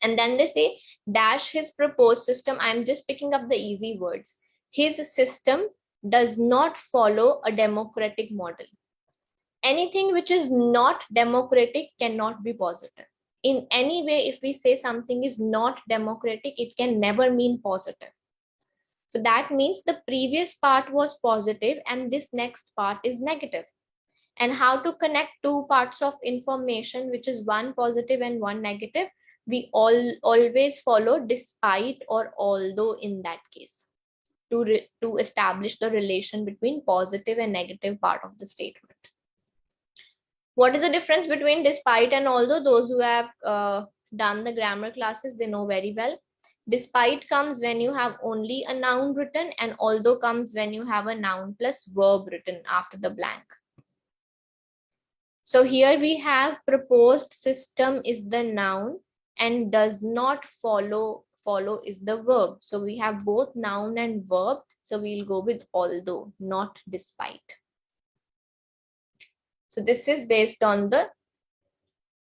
And then they say, dash his proposed system. I'm just picking up the easy words. His system does not follow a democratic model. Anything which is not democratic cannot be positive. In any way, if we say something is not democratic, it can never mean positive. So that means the previous part was positive and this next part is negative. And how to connect two parts of information, which is one positive and one negative, we always follow despite or although in that case to establish the relation between positive and negative part of the statement. What is the difference between despite and although? Those who have done the grammar classes, they know very well. Despite comes when you have only a noun written, and although comes when you have a noun plus verb written after the blank. So here we have proposed system is the noun and does not follow is the verb. So we have both noun and verb. So we'll go with although, not despite. So this is based on the,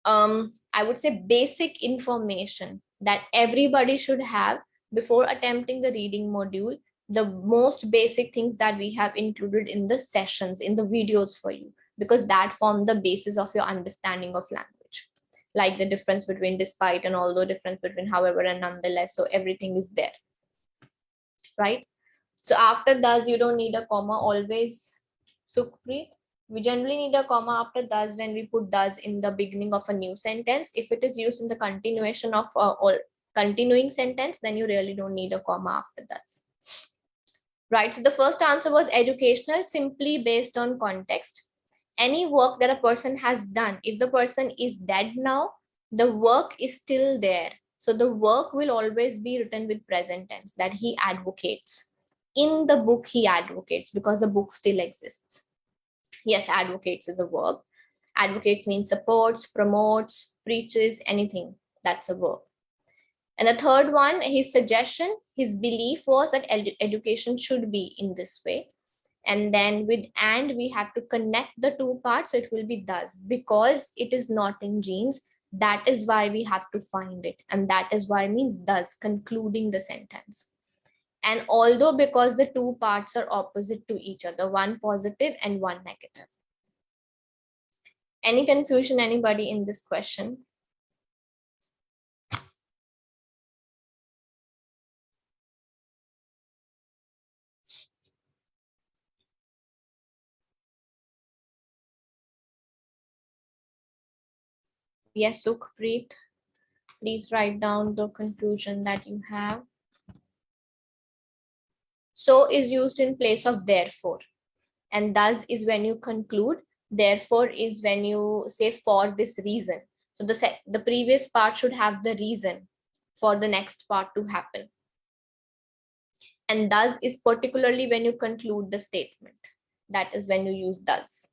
I would say, basic information that everybody should have before attempting the reading module. The most basic things that we have included in the sessions, in the videos for you, because that form the basis of your understanding of language. Like the difference between despite and although, difference between however and nonetheless. So everything is there, right? So after thus, you don't need a comma always, Sukhpreet. We generally need a comma after thus when we put thus in the beginning of a new sentence. If it is used in the continuation of or continuing sentence, then you really don't need a comma after thus. Right, so the first answer was educational, simply based on context. Any work that a person has done, if the person is dead now, the work is still there. So the work will always be written with present tense, that he advocates. In the book, he advocates, because the book still exists. Yes, advocates is a verb. Advocates means supports, promotes, preaches, anything. That's a verb. And the third one, his suggestion, his belief was that education should be in this way. And then with and, we have to connect the two parts. So it will be thus. Because it is not in genes, that is why we have to find it. And that is why means thus, concluding the sentence. And although, because the two parts are opposite to each other, one positive and one negative. Any confusion, anybody in this question? Yes, Sukhpreet, please write down the confusion that you have. So is used in place of therefore. And thus is when you conclude. Therefore is when you say for this reason. So the previous part should have the reason for the next part to happen. And thus is particularly when you conclude the statement. That is when you use thus.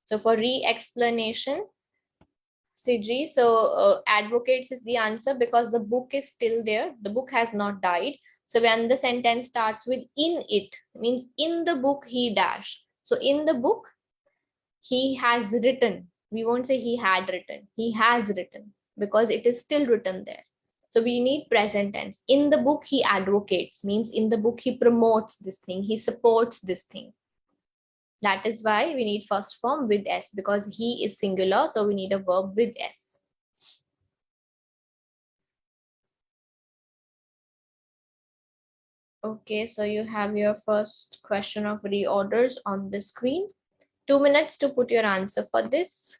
So for re-explanation, Siji, so advocates is the answer because the book is still there. The book has not died. So when the sentence starts with in it, means in the book he dash. So in the book, he has written. We won't say he had written. He has written because it is still written there. So we need present tense. In the book, he advocates, means in the book, he promotes this thing. He supports this thing. That is why we need first form with S, because he is singular. So we need a verb with S. Okay, so you have your first question of reorders on the screen. 2 minutes to put your answer for this.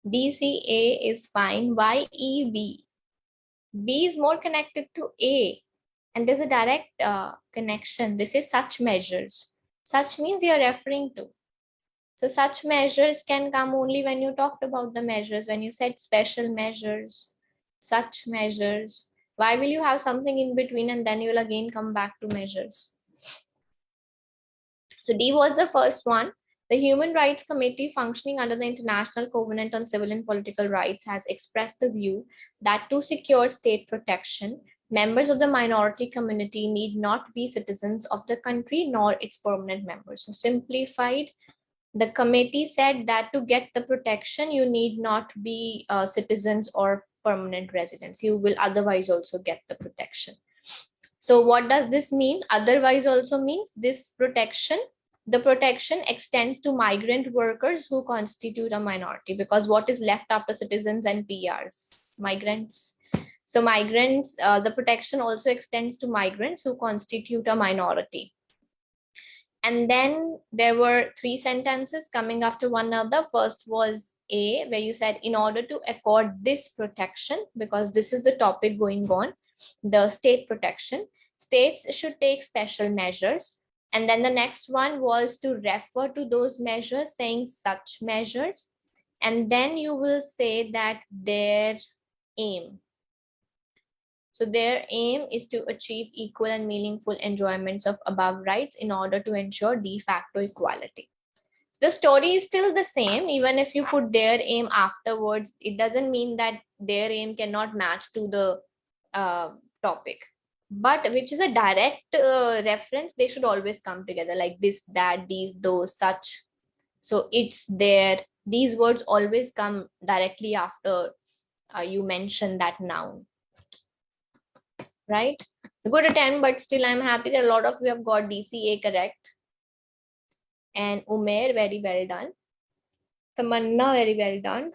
BCA is fine. YEB. B is more connected to A, and there's a direct connection. This is such measures. Such means you're referring to. So such measures can come only when you talked about the measures, when you said special measures, such measures. Why will you have something in between and then you'll again come back to measures? So D was the first one. The Human Rights Committee, functioning under the International Covenant on Civil and Political Rights, has expressed the view that to secure state protection, members of the minority community need not be citizens of the country nor its permanent members. So simplified, the committee said that to get the protection, you need not be citizens or permanent residents. You will otherwise also get the protection. So what does this mean? Otherwise also means this protection, the protection extends to migrant workers who constitute a minority, because what is left after citizens and PRs? Migrants. So migrants, the protection also extends to migrants who constitute a minority. And then there were three sentences coming after one another. First was A, where you said, in order to accord this protection, because this is the topic going on, the state protection, states should take special measures. And then the next one was to refer to those measures, saying such measures. And then you will say that their aim. So their aim is to achieve equal and meaningful enjoyments of above rights in order to ensure de facto equality. The story is still the same. Even if you put their aim afterwards, it doesn't mean that their aim cannot match to the topic. But which is a direct reference, they should always come together, like this, that, these, those, such. So it's there. These words always come directly after you mention that noun. Right? Good attempt, but still I'm happy that a lot of you have got DCA correct. And Umair, very well done. Tamanna, very well done.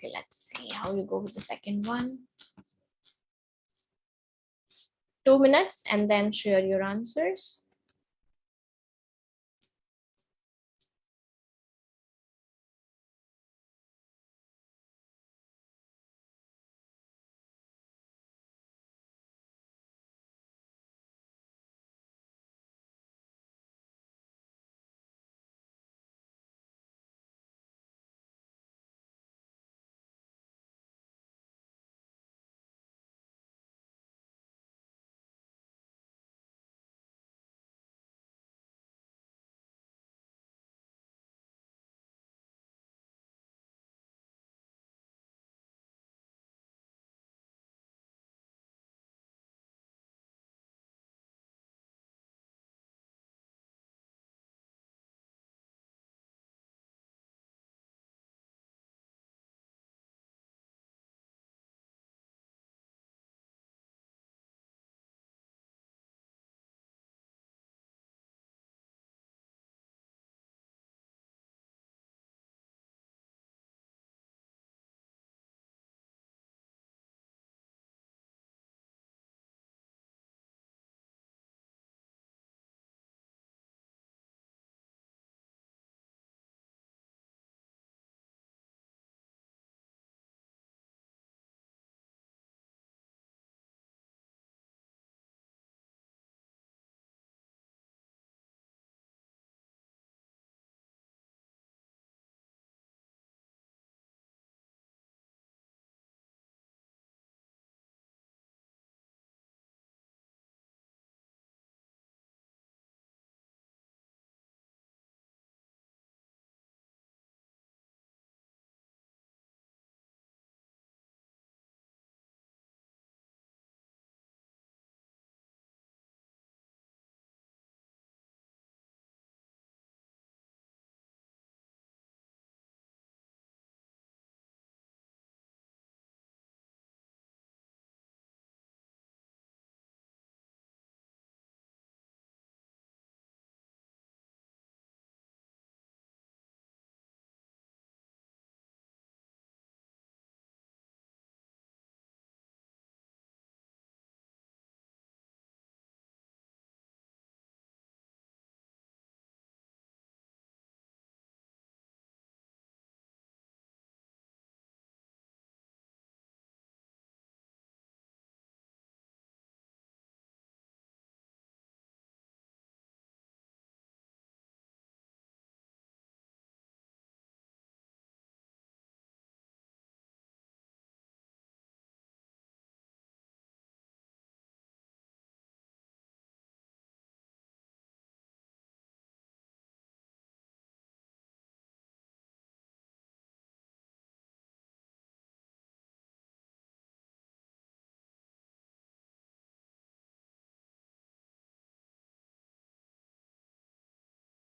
Okay, let's see how you go with the second one. 2 minutes and then share your answers.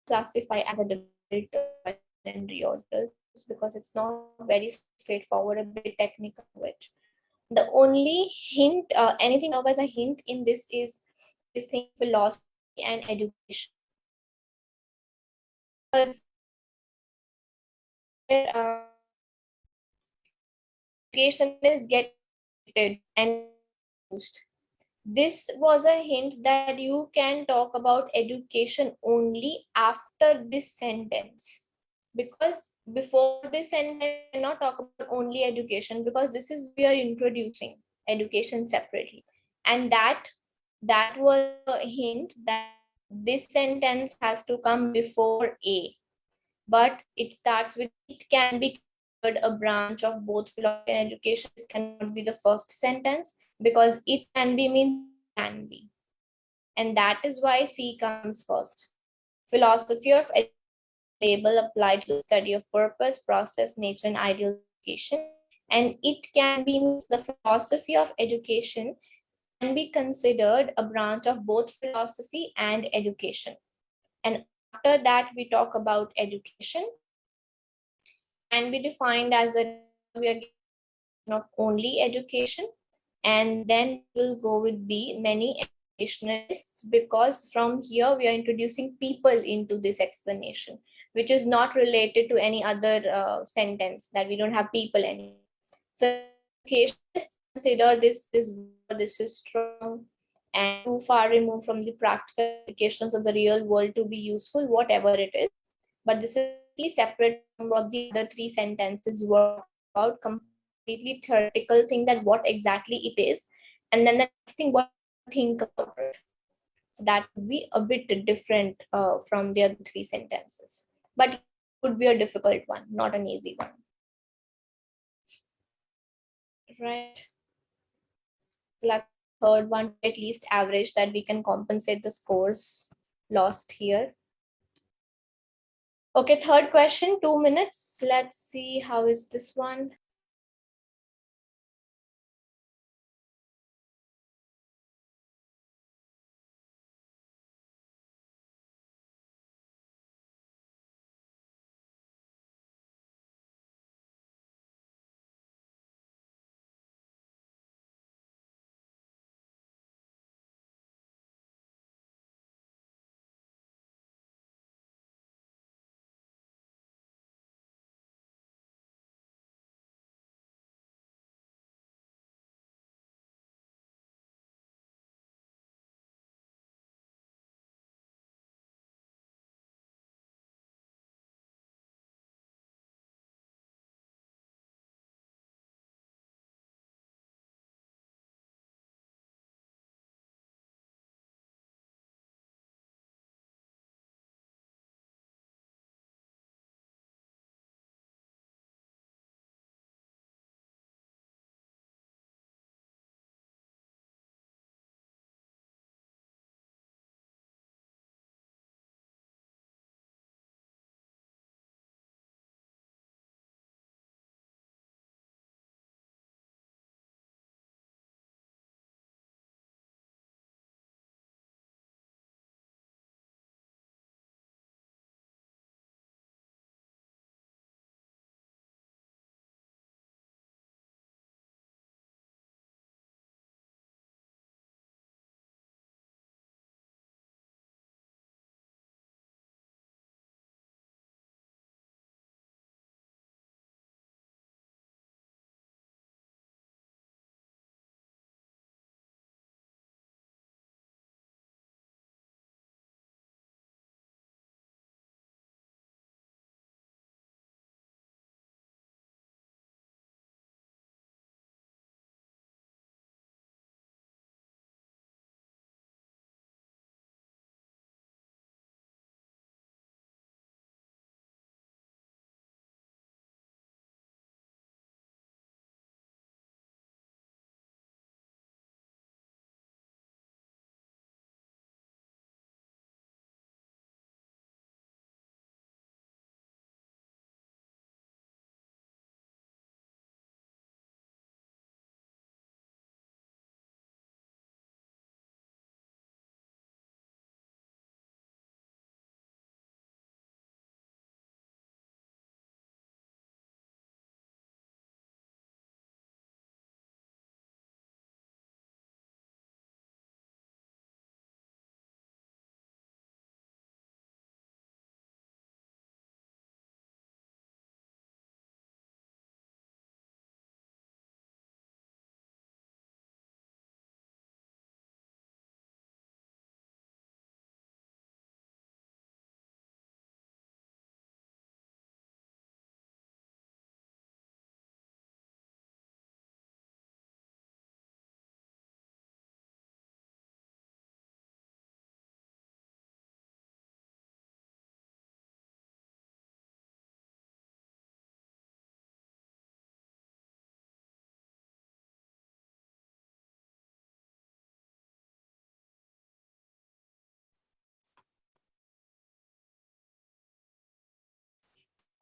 classify as a difficult question in reorders because it's not very straightforward, a bit technical language. The only hint, anything serve as a hint in this thing, philosophy and education. Because education is getting and used. This was a hint that you can talk about education only after this sentence. Because before this sentence, you cannot talk about only education because this is we are introducing education separately. And that was a hint that this sentence has to come before A. But it starts with it can be considered a branch of both philosophy and education. This cannot be the first sentence because it can be means can be. And that is why C comes first. Philosophy of education label applied to the study of purpose, process, nature, and ideal education. And it can be means the philosophy of education can be considered a branch of both philosophy and education. And after that, we talk about education can be defined as a we are getting of only education, and then we'll go with B, many educationalists, because from here we are introducing people into this explanation, which is not related to any other sentence that we don't have people anymore. So educationists consider this is strong and too far removed from the practical applications of the real world to be useful, whatever it is. But this is separate from what the other three sentences were about, completely theoretical thing that what exactly it is, and then the next thing what you think about it. So that would be a bit different from the other three sentences, but it would be a difficult one, not an easy one. Right. Like third one, at least average, that we can compensate the scores lost here. Okay, third question, 2 minutes. Let's see how is this one.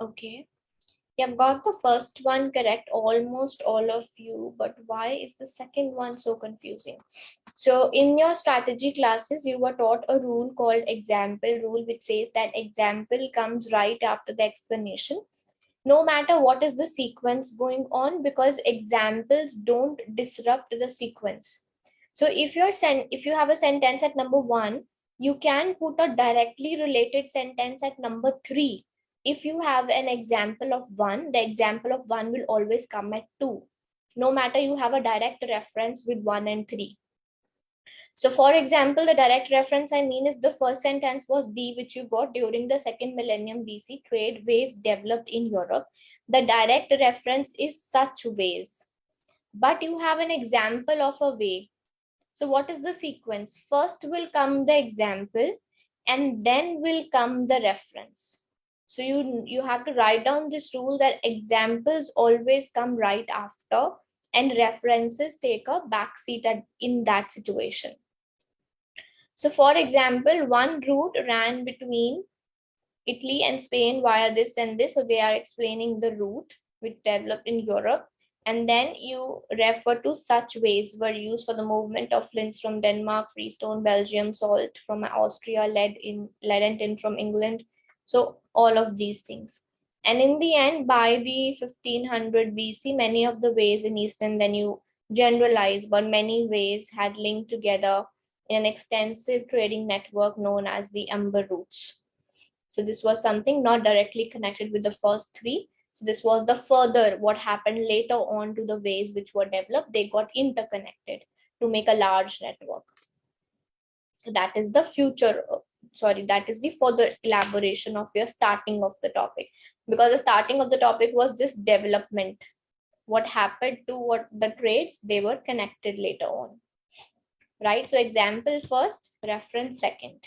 Okay. You've got the first one correct, almost all of you, but why is the second one so confusing? So in your strategy classes, you were taught a rule called example rule, which says that example comes right after the explanation, no matter what is the sequence going on, because examples don't disrupt the sequence. So if if you have a sentence at number 1, you can put a directly related sentence at number 3. If you have an example of 1, the example of 1 will always come at 2, no matter you have a direct reference with 1 and 3. So for example, the direct reference I mean is the first sentence was B, which you got during the second millennium BC, trade ways developed in Europe. The direct reference is such ways. But you have an example of a way. So what is the sequence? First will come the example and then will come the reference. So you have to write down this rule that examples always come right after and references take a back seat in that situation. So for example, one route ran between Italy and Spain via this and this. So they are explaining the route which developed in Europe. And then you refer to such ways were used for the movement of flints from Denmark, freestone, Belgium, salt from Austria, lead and tin from England. So all of these things. And in the end, by the 1500 BC, many of the ways in Eastern, then you generalize, but many ways had linked together in an extensive trading network known as the Amber routes. So this was something not directly connected with the first three. So this was the further what happened later on to the ways which were developed. They got interconnected to make a large network. So that is the future. That is the further elaboration of your starting of the topic, because the starting of the topic was just development. What happened to what the trades, they were connected later on. Right? So example first, reference second.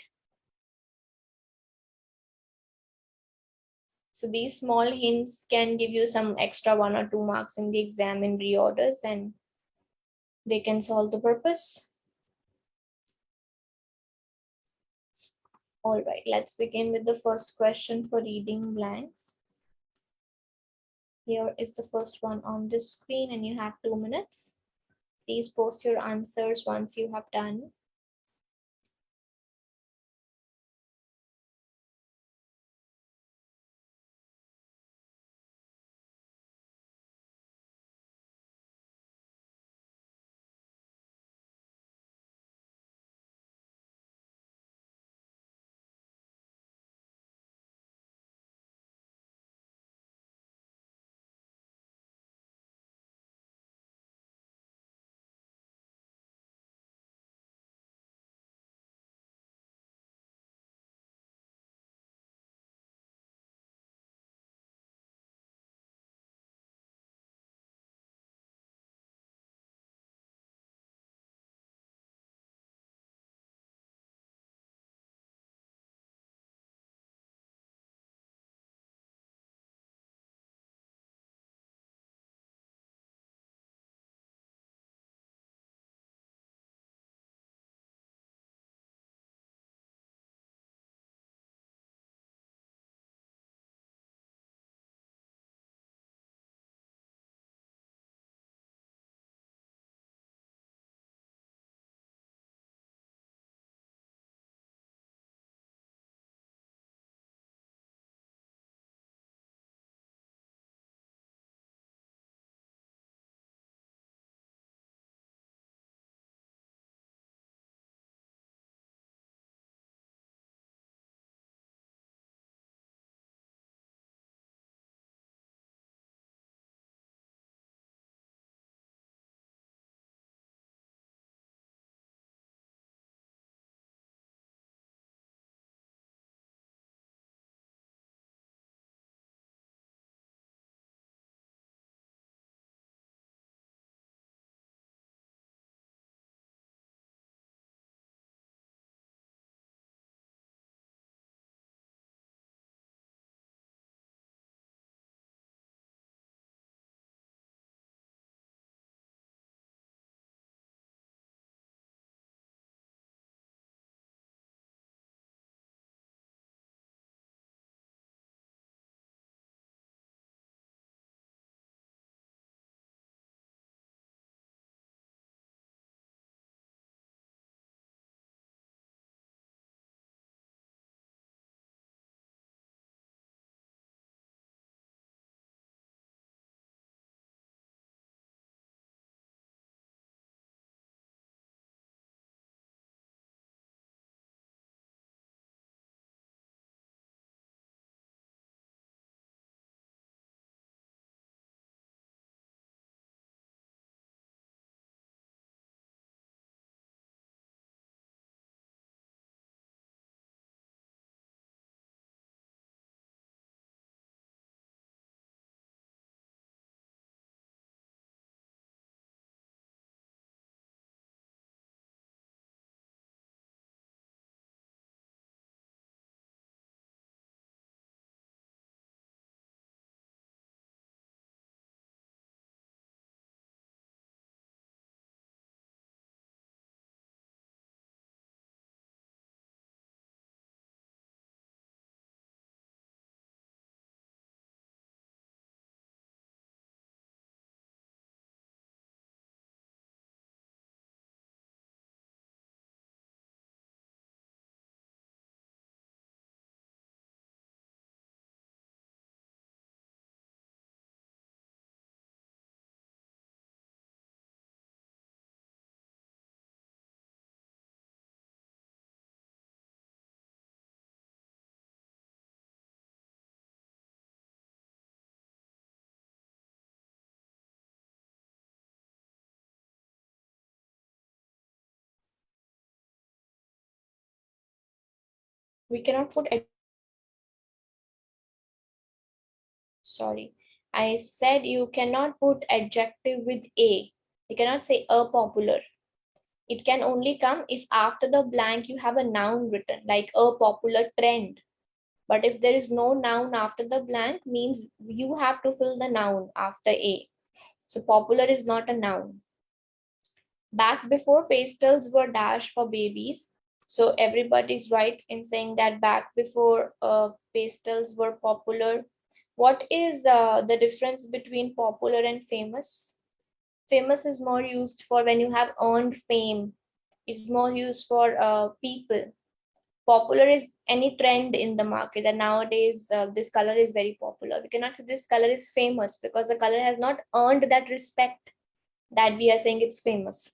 So these small hints can give you some extra 1 or 2 marks in the exam in reorders, and they can solve the purpose. All right, let's begin with the first question for reading blanks. Here is the first one on the screen, and you have 2 minutes. Please post your answers once you have done. We cannot put, sorry, I said you cannot put adjective with a. You cannot say a popular. It can only come if after the blank you have a noun written, like a popular trend. But if there is no noun after the blank, means you have to fill the noun after a. So popular is not a noun. Back before pastels were dash for babies. So everybody's right in saying that back before pastels were popular. What is the difference between popular and famous? Famous is more used for when you have earned fame. It's more used for people. Popular is any trend in the market, and nowadays this color is very popular. We cannot say this color is famous because the color has not earned that respect that we are saying it's famous.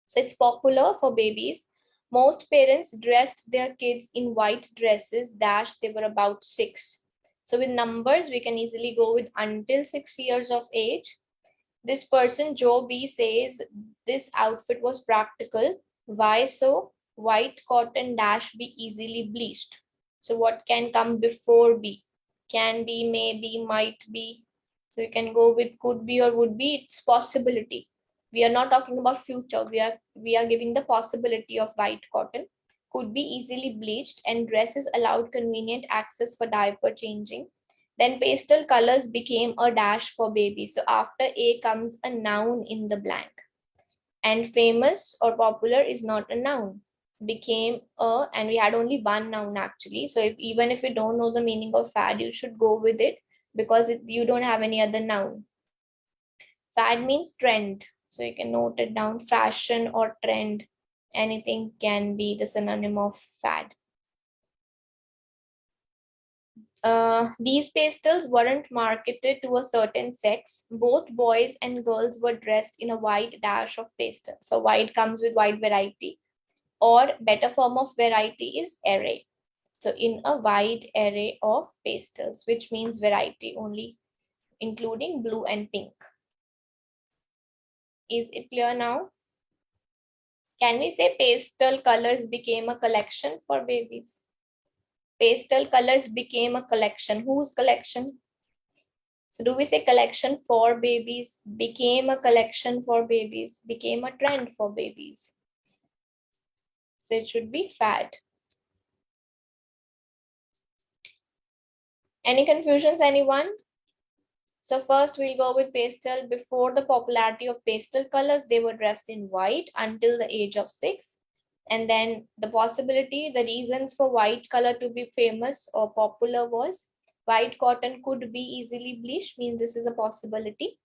So it's popular for babies. Most parents dressed their kids in white dresses dash they were about 6. So with numbers we can easily go with until 6 years of age. This person Joe B says this outfit was practical. Why so? White cotton dash be easily bleached. So what can come before be? Can be, maybe, might be. So you can go with could be or would be. It's possibility. We are not talking about future. We are giving the possibility of white cotton. Could be easily bleached, and dresses allowed convenient access for diaper changing. Then pastel colors became a dash for babies. So after a comes a noun in the blank. And famous or popular is not a noun. Became a, and we had only one noun actually. So even if you don't know the meaning of fad, you should go with it because you don't have any other noun. Fad means trend. So you can note it down, fashion or trend. Anything can be the synonym of fad. These pastels weren't marketed to a certain sex. Both boys and girls were dressed in a wide dash of pastel. So wide comes with wide variety, or better form of variety is array. So in a wide array of pastels, which means variety only, including blue and pink. Is it clear now? Can we say pastel colors became a collection for babies? Pastel colors became a collection. Whose collection? So do we say collection for babies? Became a collection for babies. Became a trend for babies. So it should be fad. Any confusions, anyone? So first we'll go with pastel. Before the popularity of pastel colors, they were dressed in white until the age of 6. And then the possibility, the reasons for white color to be famous or popular was white cotton could be easily bleached, means this is a possibility.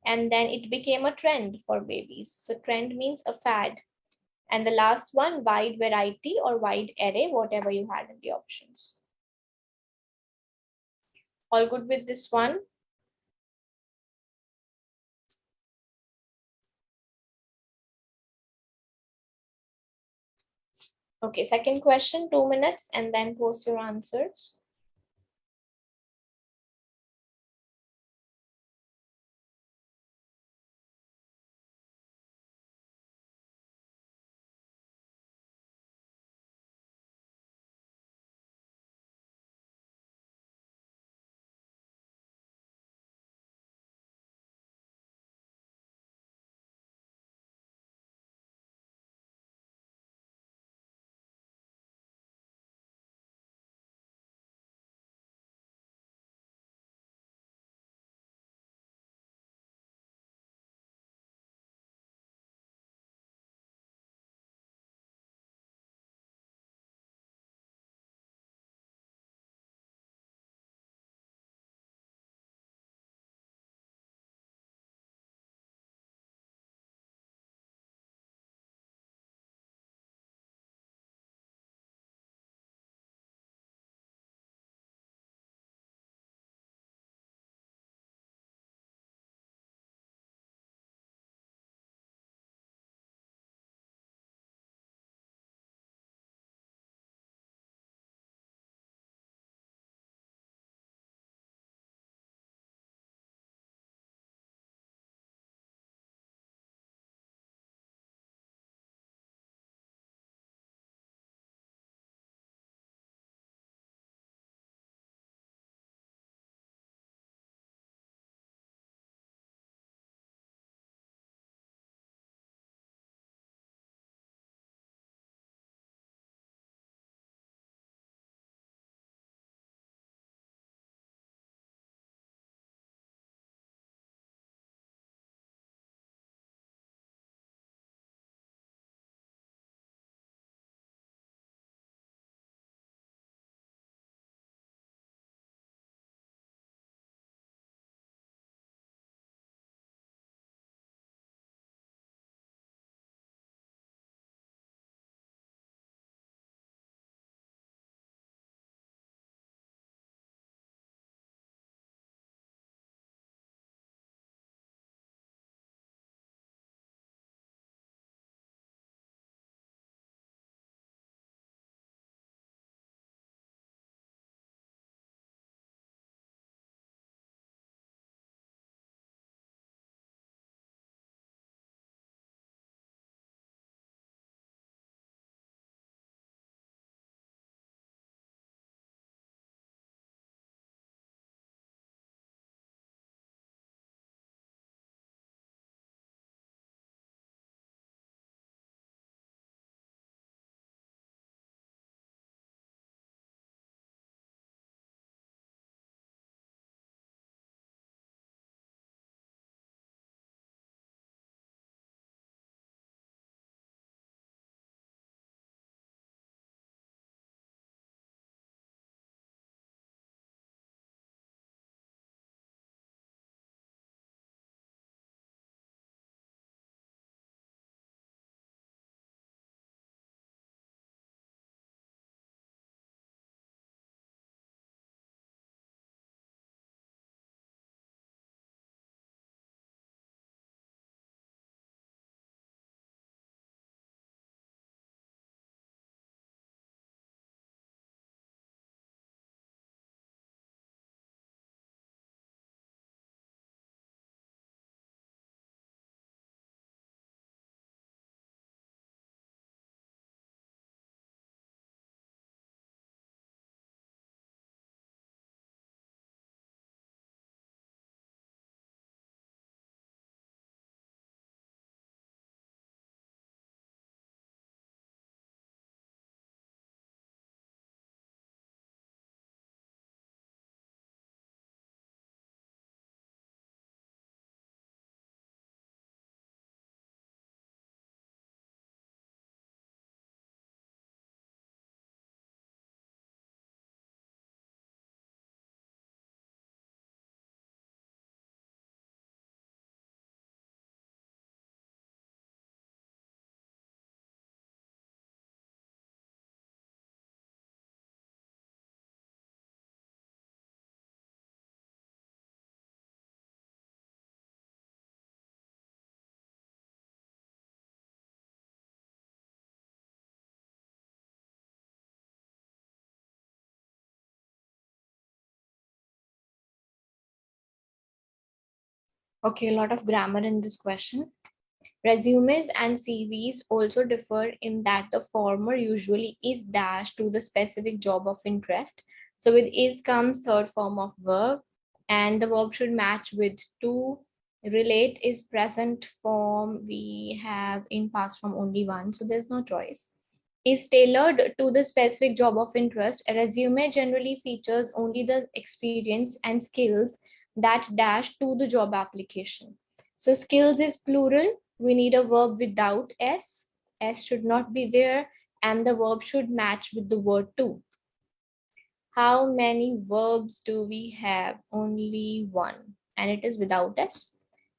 And then it became a trend for babies. So trend means a fad. And the last one, wide variety or wide array, whatever you had in the options. All good with this one? Okay, second question, 2 minutes, and then post your answers. Okay, a lot of grammar in this question. Resumes and CVs also differ in that the former usually is dashed to the specific job of interest. So with is comes third form of verb, and the verb should match with to. Relate is present form. We have in past form only one, so there's no choice. Is tailored to the specific job of interest. A resume generally features only the experience and skills that dash to the job application. So skills is plural. We need a verb without s. S should not be there, and the verb should match with the word to. How many verbs do we have? Only one, and it is without s.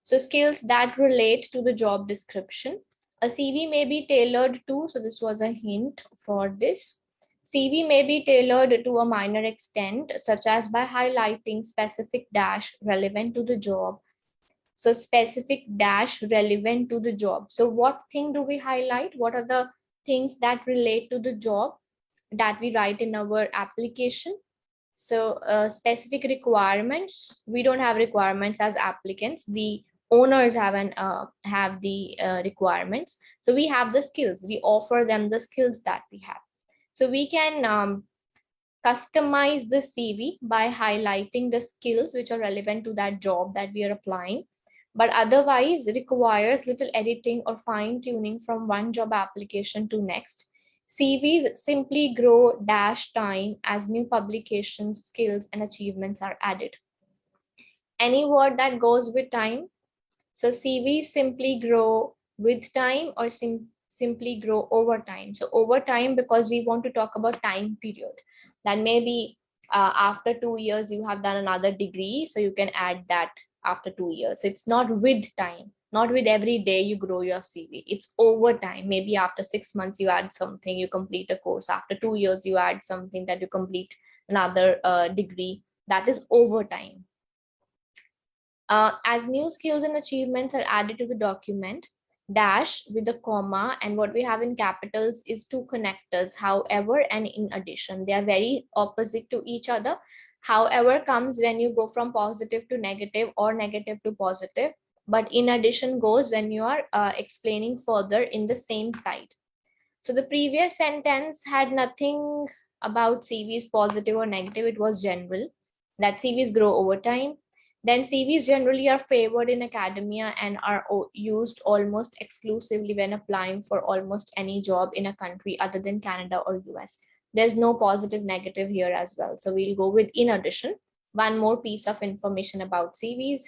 So skills that relate to the job description. A CV may be tailored to, so this was a hint for this. CV may be tailored to a minor extent, such as by highlighting specific dash relevant to the job. So specific dash relevant to the job. So what thing do we highlight? What are the things that relate to the job that we write in our application? So specific requirements, we don't have requirements as applicants. The owners have the requirements. So we have the skills. We offer them the skills that we have. So we can customize the CV by highlighting the skills which are relevant to that job that we are applying, but otherwise requires little editing or fine tuning from one job application to next. CVs simply grow dash time as new publications, skills, and achievements are added. Any word that goes with time. So CVs simply grow with time or simply grow over time. So over time, because we want to talk about time period. That maybe after 2 years, you have done another degree. So you can add that after 2 years. So it's not with time, not with every day you grow your CV. It's over time. Maybe after 6 months, you add something, you complete a course. After 2 years, you add something that you complete another degree. That is over time. As new skills and achievements are added to the document, dash with a comma, and what we have in capitals is two connectors, however and in addition. They are very opposite to each other. However comes when you go from positive to negative or negative to positive, but in addition goes when you are explaining further in the same side. So the previous sentence had nothing about CVs positive or negative. It was general that CVs grow over time. Then CVs generally are favored in academia and are used almost exclusively when applying for almost any job in a country other than Canada or US. There's no positive negative here as well. So we'll go with in addition. One more piece of information about CVs.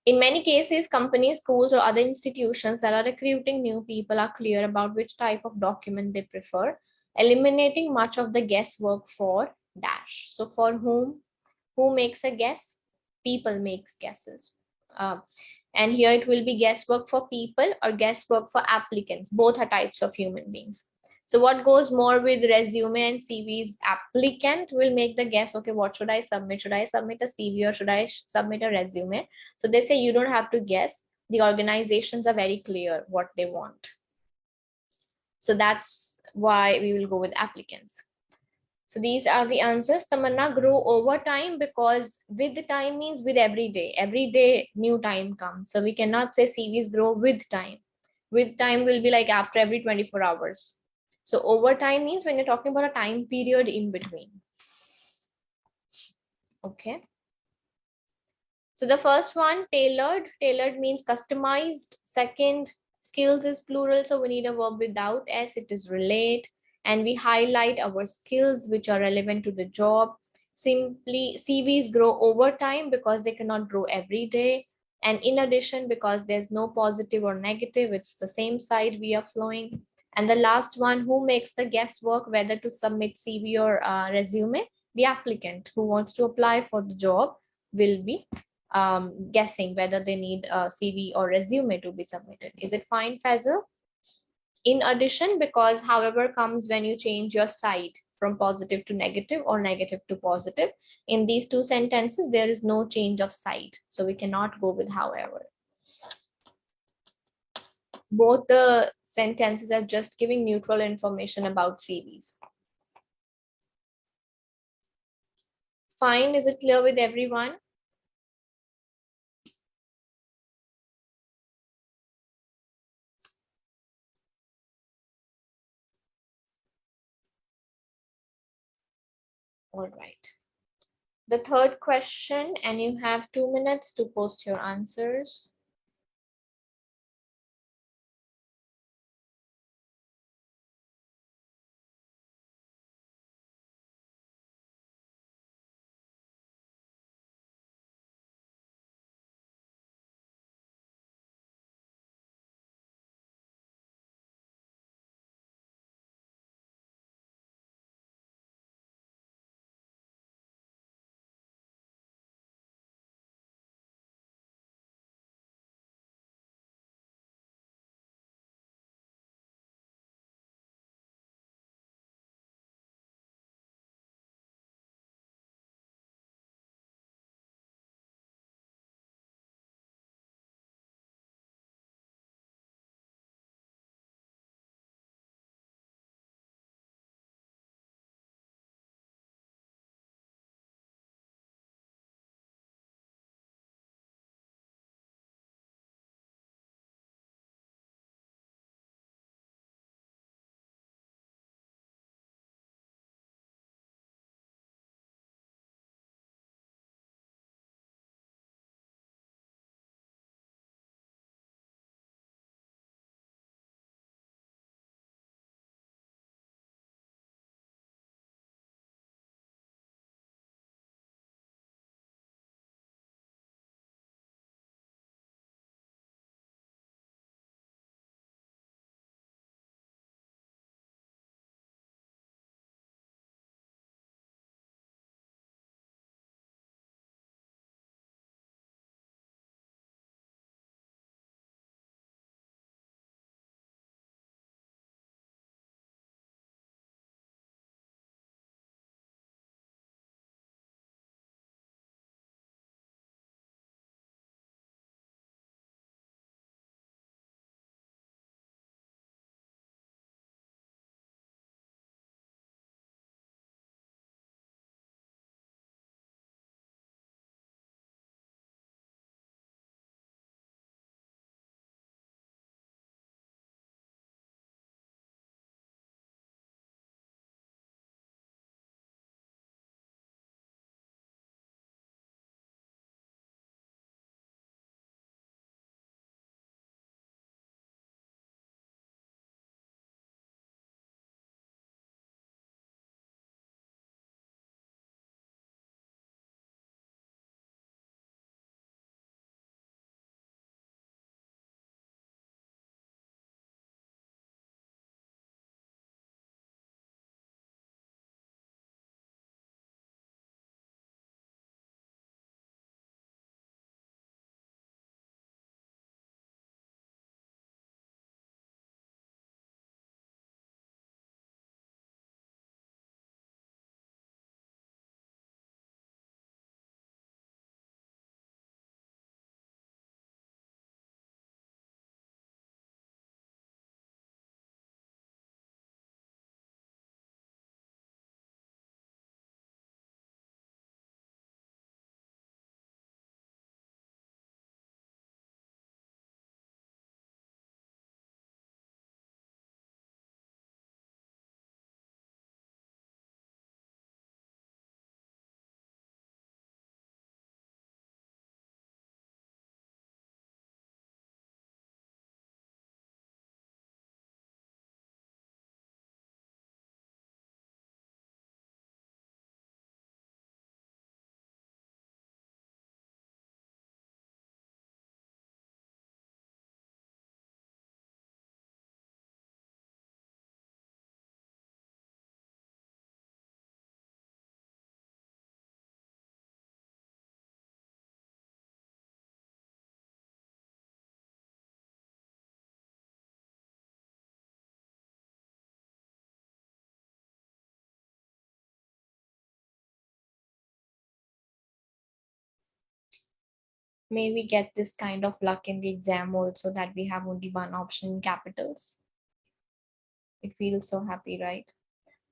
In many cases, companies, schools, or other institutions that are recruiting new people are clear about which type of document they prefer, eliminating much of the guesswork for dash. So for who makes a guess? People makes guesses. And here it will be guesswork for people or guesswork for applicants. Both are types of human beings. So what goes more with resume and CVs? Applicant will make the guess, okay, what should I submit? Should I submit a CV or should I submit a resume? So they say you don't have to guess. The organizations are very clear what they want. So that's why we will go with applicants. So these are the answers. Tamanna, grow over time because with the time means with every day. Every day new time comes. So we cannot say CVs grow with time. With time will be like after every 24 hours. So over time means when you're talking about a time period in between. Okay. So the first one, tailored. Tailored means customized. Second, skills is plural. So we need a verb without s. It is relate. And we highlight our skills which are relevant to the job. Simply, CVs grow over time because they cannot grow every day. And in addition, because there's no positive or negative, it's the same side we are flowing. And the last one, who makes the guesswork whether to submit CV or resume? The applicant who wants to apply for the job will be guessing whether they need a CV or resume to be submitted. Is it fine, Faisal? In addition, because however comes when you change your side from positive to negative or negative to positive. In these two sentences, there is no change of side. So we cannot go with however. Both the sentences are just giving neutral information about CVs. Fine, is it clear with everyone? All right. The third question, and you have 2 minutes to post your answers. May we get this kind of luck in the exam also, that we have only one option in capitals. It feels so happy, right?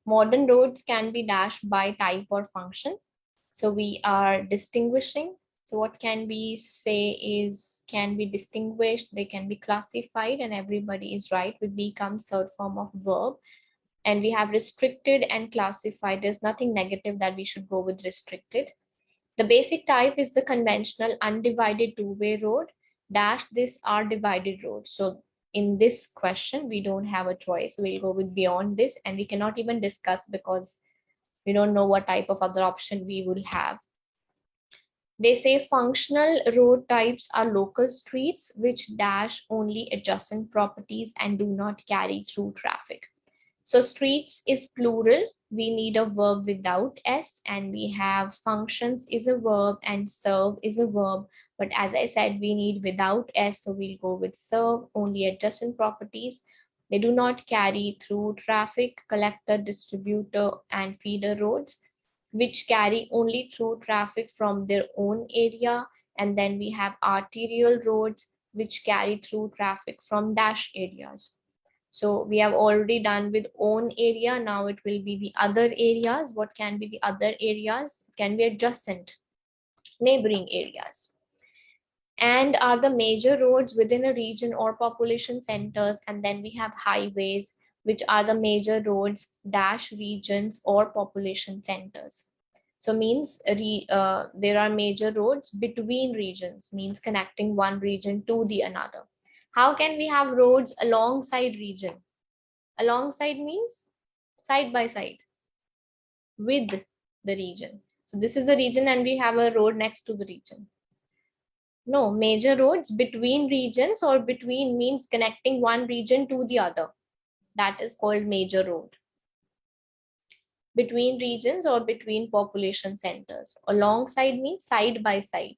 Modern roads can be dashed by type or function. So we are distinguishing. So what can we say is can be distinguished, they can be classified, and everybody is right. With be comes third form of verb. And we have restricted and classified. There's nothing negative that we should go with restricted. The basic type is the conventional undivided two-way road dash this are divided road. So in this question, we don't have a choice. We'll go with beyond this, and we cannot even discuss because we don't know what type of other option we will have. They say functional road types are local streets which dash only adjacent properties and do not carry through traffic. So streets is plural. We need a verb without s, and we have functions is a verb and serve is a verb. But as I said, we need without s, so we'll go with serve, only adjacent properties. They do not carry through traffic, collector, distributor, and feeder roads, which carry only through traffic from their own area. And then we have arterial roads, which carry through traffic from dash areas. So we have already done with own area. Now it will be the other areas. What can be the other areas? Can be adjacent, neighboring areas. And are the major roads within a region or population centers. And then we have highways, which are the major roads dash regions or population centers. So means there are major roads between regions, means connecting one region to the another. How can we have roads alongside region? Alongside means side by side with the region. So this is the region and we have a road next to the region. No, major roads between regions, or between means connecting one region to the other. That is called major road. Between regions or between population centers. Alongside means side by side.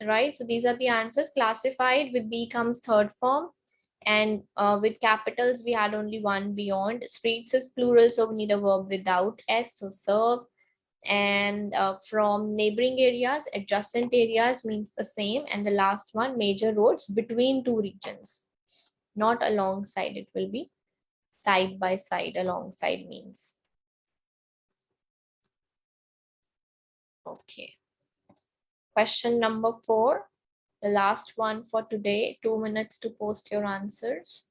Right, so these are the answers. Classified with B comes third form. And with capitals, we had only one beyond. Streets is plural, so we need a verb without s, so serve. And from neighboring areas, adjacent areas means the same. And the last one, major roads between two regions, not alongside. It will be side by side. Alongside means. Okay. Question number 4, the last one for today. 2 minutes to post your answers.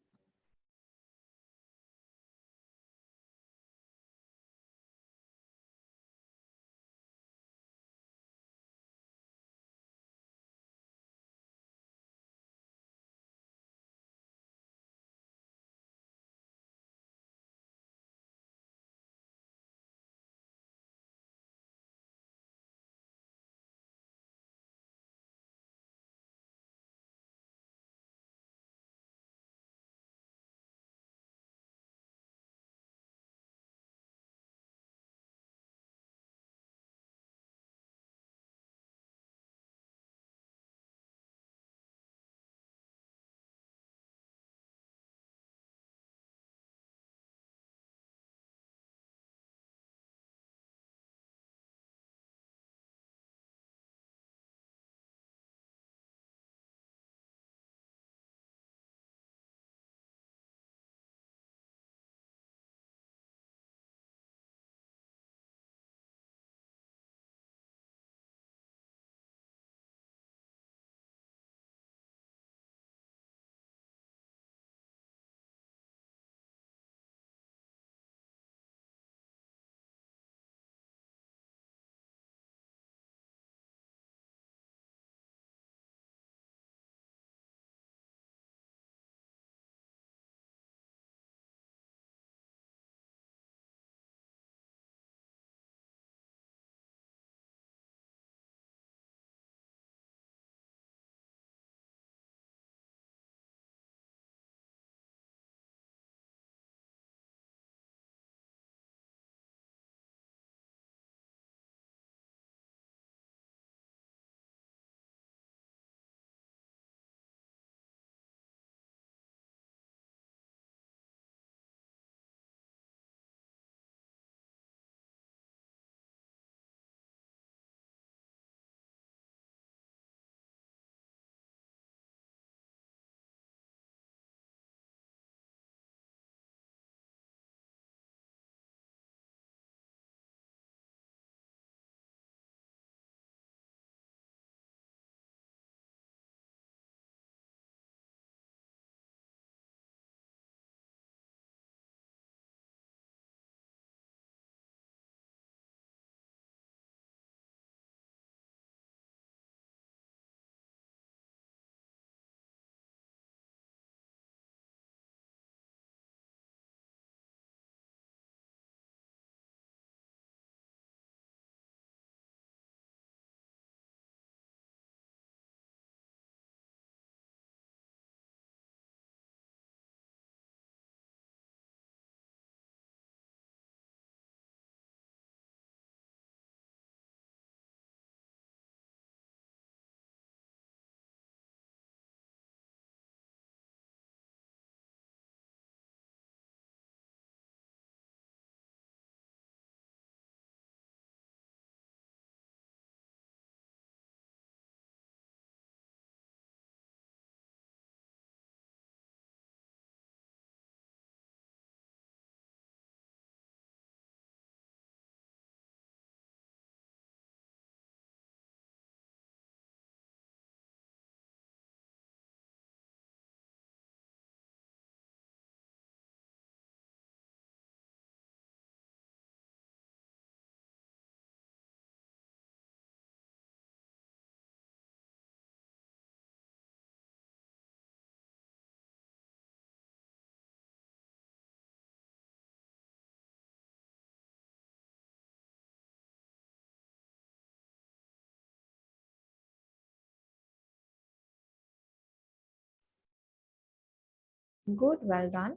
Good, well done.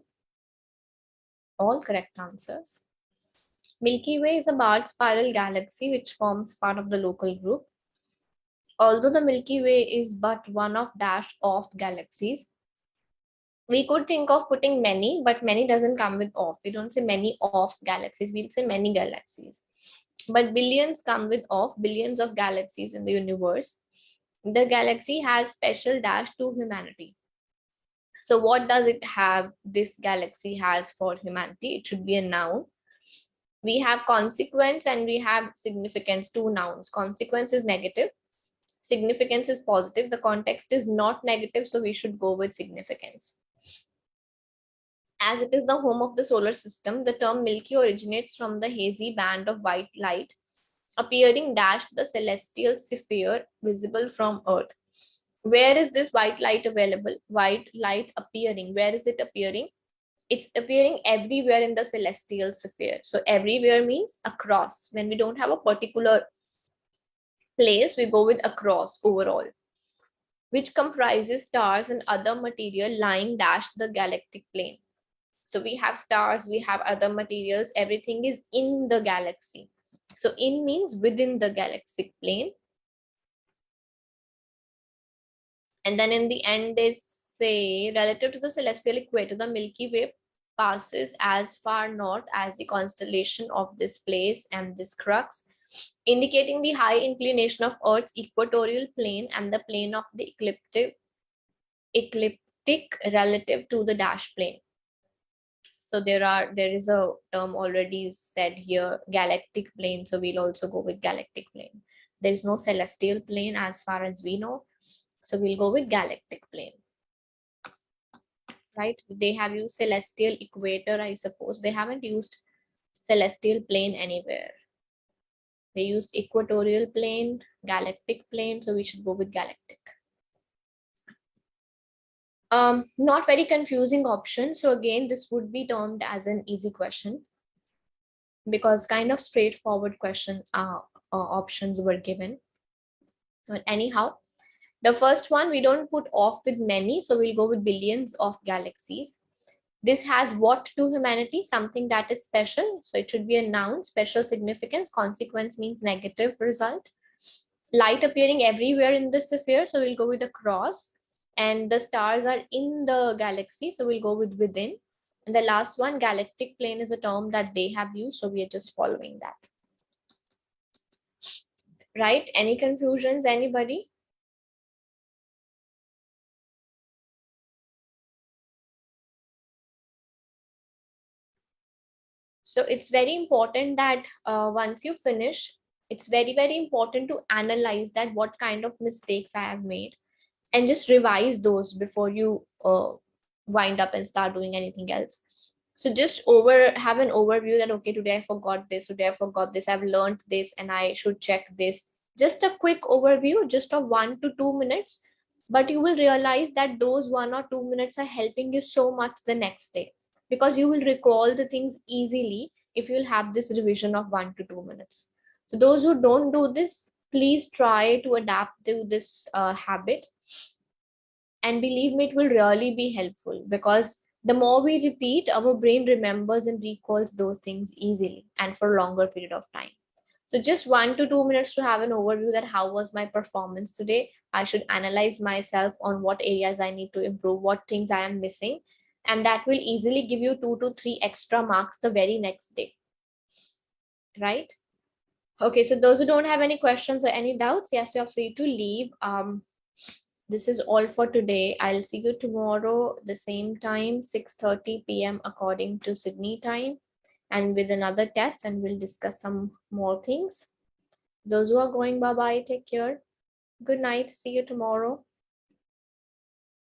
All correct answers. Milky Way is a barred spiral galaxy which forms part of the local group. Although the Milky Way is but one of dash of galaxies, we could think of putting many, but many doesn't come with of. We don't say many of galaxies, we'll say many galaxies. But billions come with of, billions of galaxies in the universe. The galaxy has special dash to humanity. So what does it have, this galaxy has for humanity? It should be a noun. We have consequence and we have significance, two nouns. Consequence is negative, significance is positive. The context is not negative, so we should go with significance. As it is the home of the solar system, the term Milky originates from the hazy band of white light appearing dash the celestial sphere visible from Earth. Where is this white light available? White light appearing. Where is it appearing? It's appearing everywhere in the celestial sphere. So everywhere means across. When we don't have a particular place, we go with across, overall, which comprises stars and other material lying dash the galactic plane. So we have stars, we have other materials, everything is in the galaxy. So in means within the galactic plane. And then in the end, they say, relative to the celestial equator, the Milky Way passes as far north as the constellation of this place and this crux, indicating the high inclination of Earth's equatorial plane and the plane of the ecliptic relative to the dash plane. So there is a term already said here, galactic plane. So we'll also go with galactic plane. There is no celestial plane as far as we know. So we'll go with galactic plane. Right? They have used celestial equator, I suppose. They haven't used celestial plane anywhere. They used equatorial plane, galactic plane. So we should go with galactic. Not very confusing option. So again, this would be termed as an easy question because kind of straightforward question options were given. But anyhow, the first one, we don't put off with many, so we'll go with billions of galaxies. This has what to humanity? Something that is special. So it should be a noun, special significance. Consequence means negative result. Light appearing everywhere in the sphere, so we'll go with across. And the stars are in the galaxy, so we'll go with within. And the last one, galactic plane, is a term that they have used, so we are just following that. Right? Any confusions, anybody? So it's very important that once you finish, it's very, very important to analyze that what kind of mistakes I have made and just revise those before you wind up and start doing anything else. So just have an overview that, okay, today I forgot this, today I forgot this, I've learned this and I should check this. Just a quick overview, just of 1 to 2 minutes, but you will realize that those 1 or 2 minutes are helping you so much the next day, because you will recall the things easily if you'll have this revision of 1 to 2 minutes. So those who don't do this, please try to adapt to this habit. And believe me, it will really be helpful, because the more we repeat, our brain remembers and recalls those things easily and for a longer period of time. So just 1 to 2 minutes to have an overview that how was my performance today. I should analyze myself on what areas I need to improve, what things I am missing. And that will easily give you 2 to 3 extra marks the very next day. Right? Okay, so those who don't have any questions or any doubts, yes, you're free to leave. This is all for today. I'll see you tomorrow, the same time, 6:30 p.m. according to Sydney time, and with another test, and we'll discuss some more things. Those who are going, bye-bye, take care. Good night. See you tomorrow.